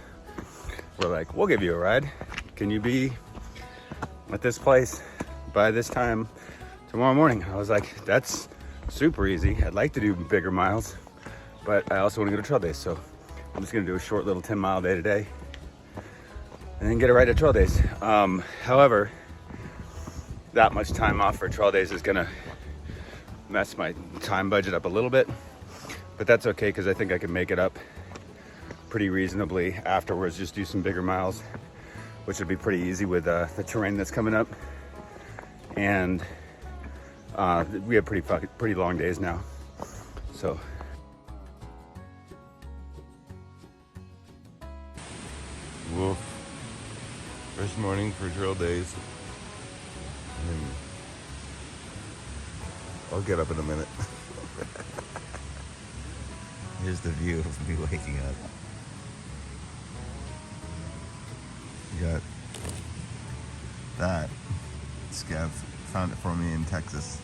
were like, "We'll give you a ride. Can you be at this place by this time tomorrow morning?" I was like, "That's super easy. I'd like to do bigger miles, but I also want to go to trail days, so I'm just gonna do a short little 10-mile day today and then get a ride to trail days." However, that much time off for trail days is gonna mess my time budget up a little bit, but that's okay, because I think I can make it up pretty reasonably afterwards. Just do some bigger miles, which would be pretty easy with the terrain that's coming up. and we have pretty long days now. So Woof. First morning for trail days. I'll get up in a minute. Here's the view of me waking up. You got that. Scav found it for me in Texas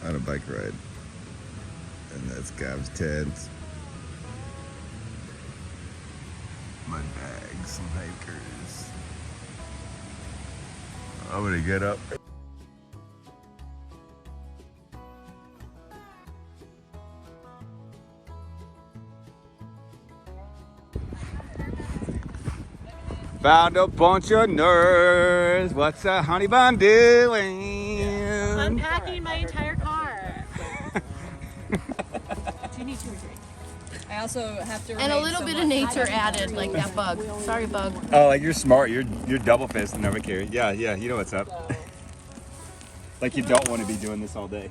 on a bike ride. And that's Scav's tent. Mud bags, some hikers. I'm gonna get up. Found a bunch of nerds. What's a honey bun doing? Unpacking my entire car. Do you need 2 or 3? I also have to. And a little bit of nature added, like that bug. Sorry, bug. Oh, like you're smart. You're double fisting over here. Yeah, you know what's up. Like you don't want to be doing this all day.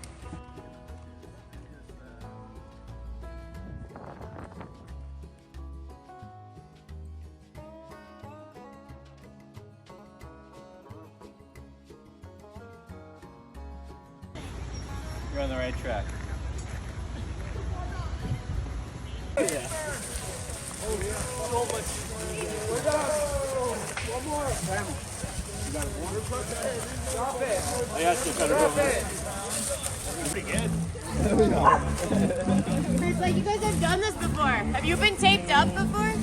You're on the right track. It's like you guys have done this before. Have you been taped up before?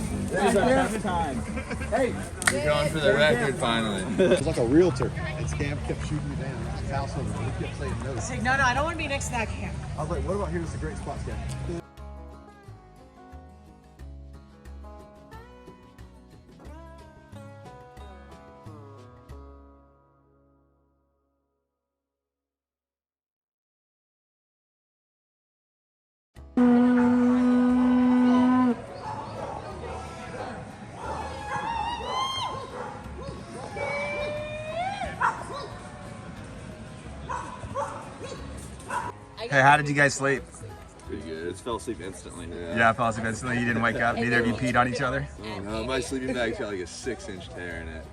You're going for the record finally. It was like a realtor, and Scam kept shooting me down. His house over there. He kept saying no. It's like, no, I don't want to be next to that camp. I was like, what about here? This is a great spot, Scam. Hey, how did you guys sleep? Pretty good. It fell asleep instantly. Yeah, I fell asleep instantly. You didn't wake up. Neither of you peed on each other. Oh no, my sleeping bag's got like a 6-inch tear in it.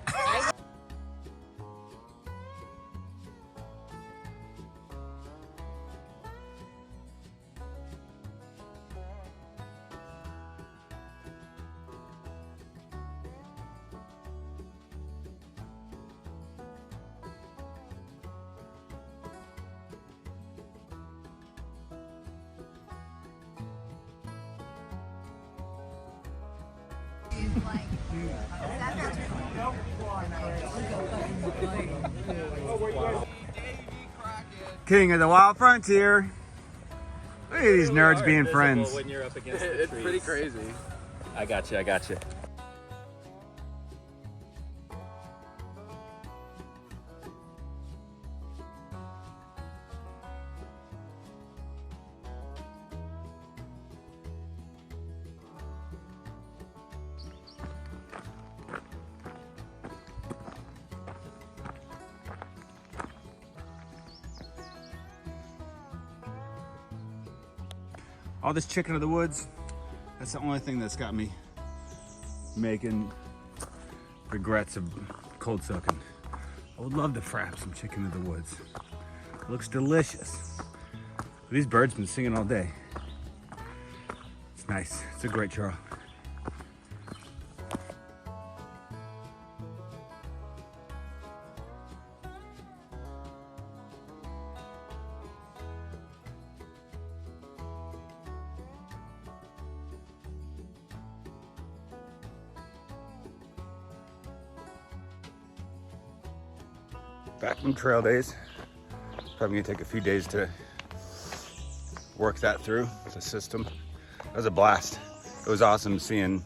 King of the Wild Frontier. Look at these nerds being friends. When you're up against the It's trees. pretty crazy. I got you. All this chicken of the woods, that's the only thing that's got me making regrets of cold soaking. I would love to frap some chicken of the woods. It looks delicious. These birds been singing all day. It's nice. It's a great trail. Back from trail days. Probably gonna take a few days to work that through the system. It was a blast. It was awesome seeing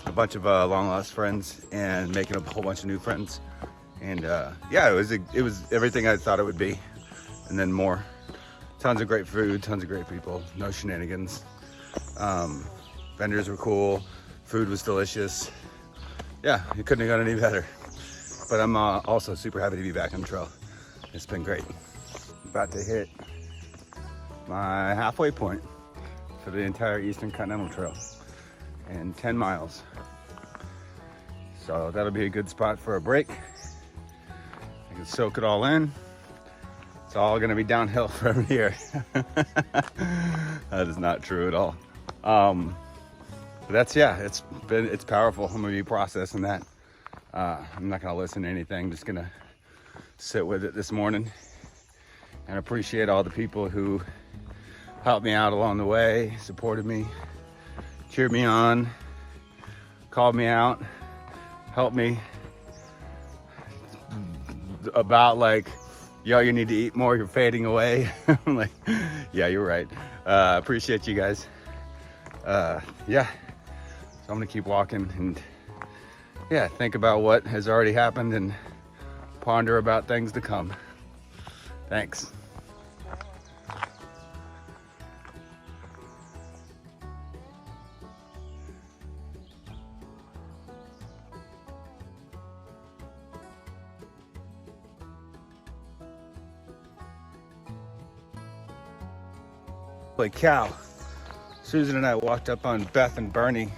a bunch of long lost friends and making a whole bunch of new friends. And yeah, it was everything I thought it would be, and then more. Tons of great food, tons of great people, no shenanigans. Vendors were cool, food was delicious. Yeah, it couldn't have gone any better. but I'm also super happy to be back on the trail. It's been great. About to hit my halfway point for the entire Eastern Continental Trail in 10 miles. So that'll be a good spot for a break. I can soak it all in. It's all gonna be downhill from here. That is not true at all. But that's, yeah, it's powerful. I'm gonna be processing that. I'm not gonna listen to anything, just gonna sit with it this morning and appreciate all the people who helped me out along the way, supported me, cheered me on, called me out, helped me about like, yo, you need to eat more, you're fading away. I'm like, yeah, you're right. Appreciate you guys. Yeah, so I'm gonna keep walking and yeah, think about what has already happened and ponder about things to come. Thanks. Holy cow. Susan and I walked up on Beth and Bernie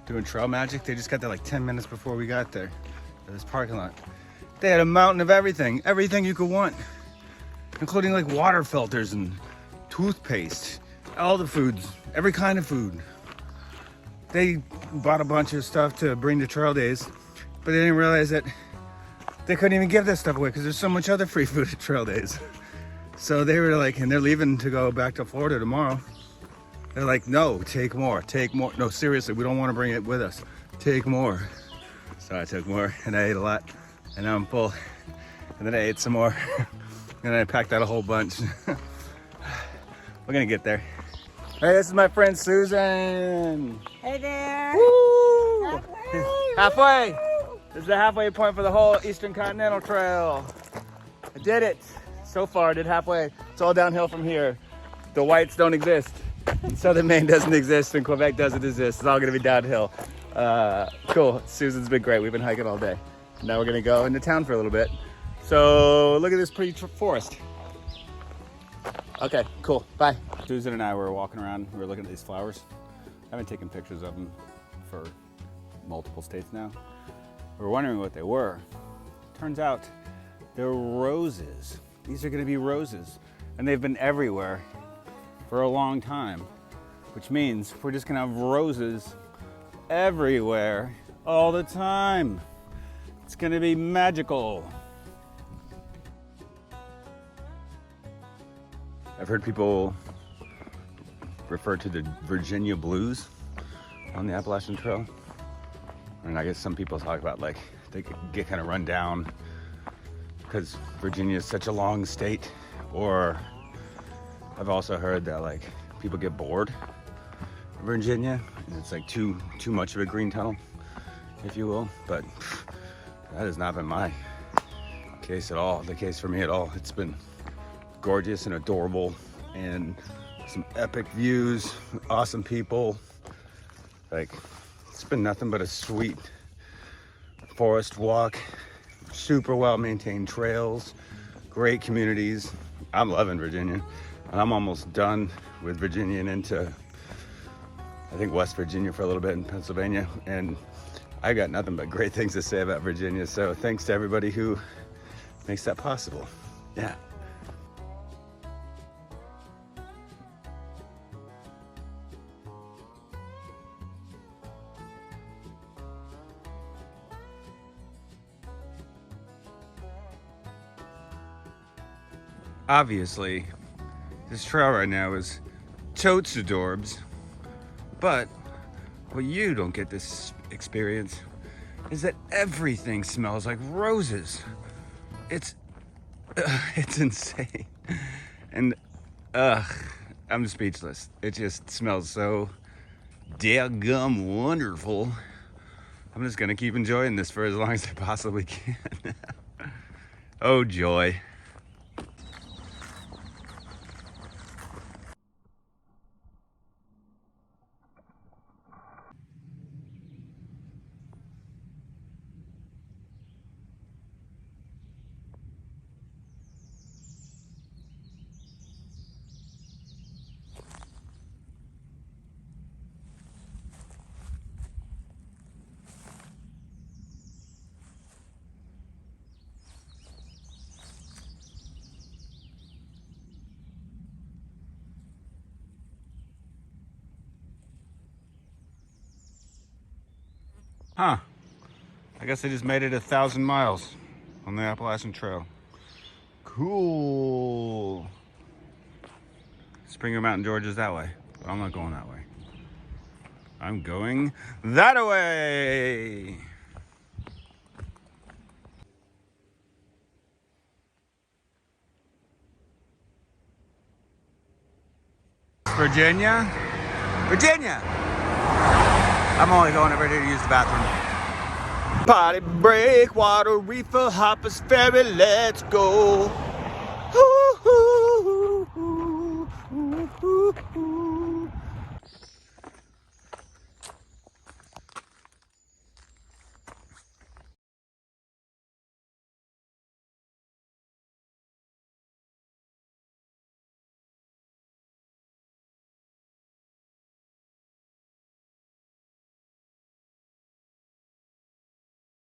doing trail magic. They just got there like 10 minutes before we got there to this parking lot. They had a mountain of everything you could want, including like water filters and toothpaste, all the foods, every kind of food. They bought a bunch of stuff to bring to trail days, but they didn't realize that they couldn't even give that stuff away because there's so much other free food at trail days. So they were like, and they're leaving to go back to Florida tomorrow. They're like, no, take more, take more. No, seriously, we don't want to bring it with us. Take more. So I took more and I ate a lot and now I'm full. And then I ate some more and I packed out a whole bunch. We're gonna get there. Hey, this is my friend Susan. Hey there. Woo! Halfway. This is the halfway point for the whole Eastern Continental Trail. I did it. So far, I did halfway. It's all downhill from here. The whites don't exist. Southern Maine doesn't exist and Quebec doesn't exist. It's all gonna be downhill. Cool, Susan's been great. We've been hiking all day. Now we're gonna go into town for a little bit. So look at this pretty forest. Okay, cool, bye. Susan and I were walking around, we were looking at these flowers. I've been taking pictures of them for multiple states now. We were wondering what they were. Turns out they're roses. These are gonna be roses. And they've been everywhere for a long time, which means we're just gonna have roses everywhere all the time. It's gonna be magical. I've heard people refer to the Virginia blues on the Appalachian Trail. And I guess some people talk about like, they get kind of run down because Virginia is such a long state, or I've also heard that like people get bored in Virginia and it's like too much of a green tunnel, if you will. But that has not been my case at all, the case for me at all. It's been gorgeous and adorable and some epic views, awesome people. Like, it's been nothing but a sweet forest walk, super well maintained trails, great communities. I'm loving Virginia. And I'm almost done with Virginia and into, I think, West Virginia for a little bit in Pennsylvania. And I got nothing but great things to say about Virginia. So thanks to everybody who makes that possible. Yeah. Obviously, this trail right now is totes adorbs, but what you don't get this experience is that everything smells like roses. It's insane. And I'm speechless. It just smells so daggum wonderful. I'm just gonna keep enjoying this for as long as I possibly can. Oh joy. Huh. I guess I just made it 1,000 miles on the Appalachian Trail. Cool. Springer Mountain, Georgia's that way, but I'm not going that way. I'm going that way. Virginia? Virginia! I'm only going over here to use the bathroom. Potty break, water refill, Hoppers Ferry, let's go.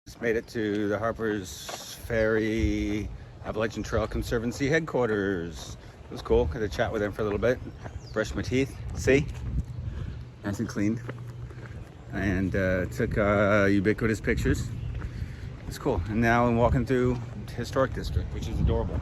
Just made it to the Harper's Ferry Appalachian Trail Conservancy headquarters. It was cool. Got to chat with them for a little bit. Brushed my teeth. See? Nice and clean. And took ubiquitous pictures. It's cool. And now I'm walking through Historic District, which is adorable.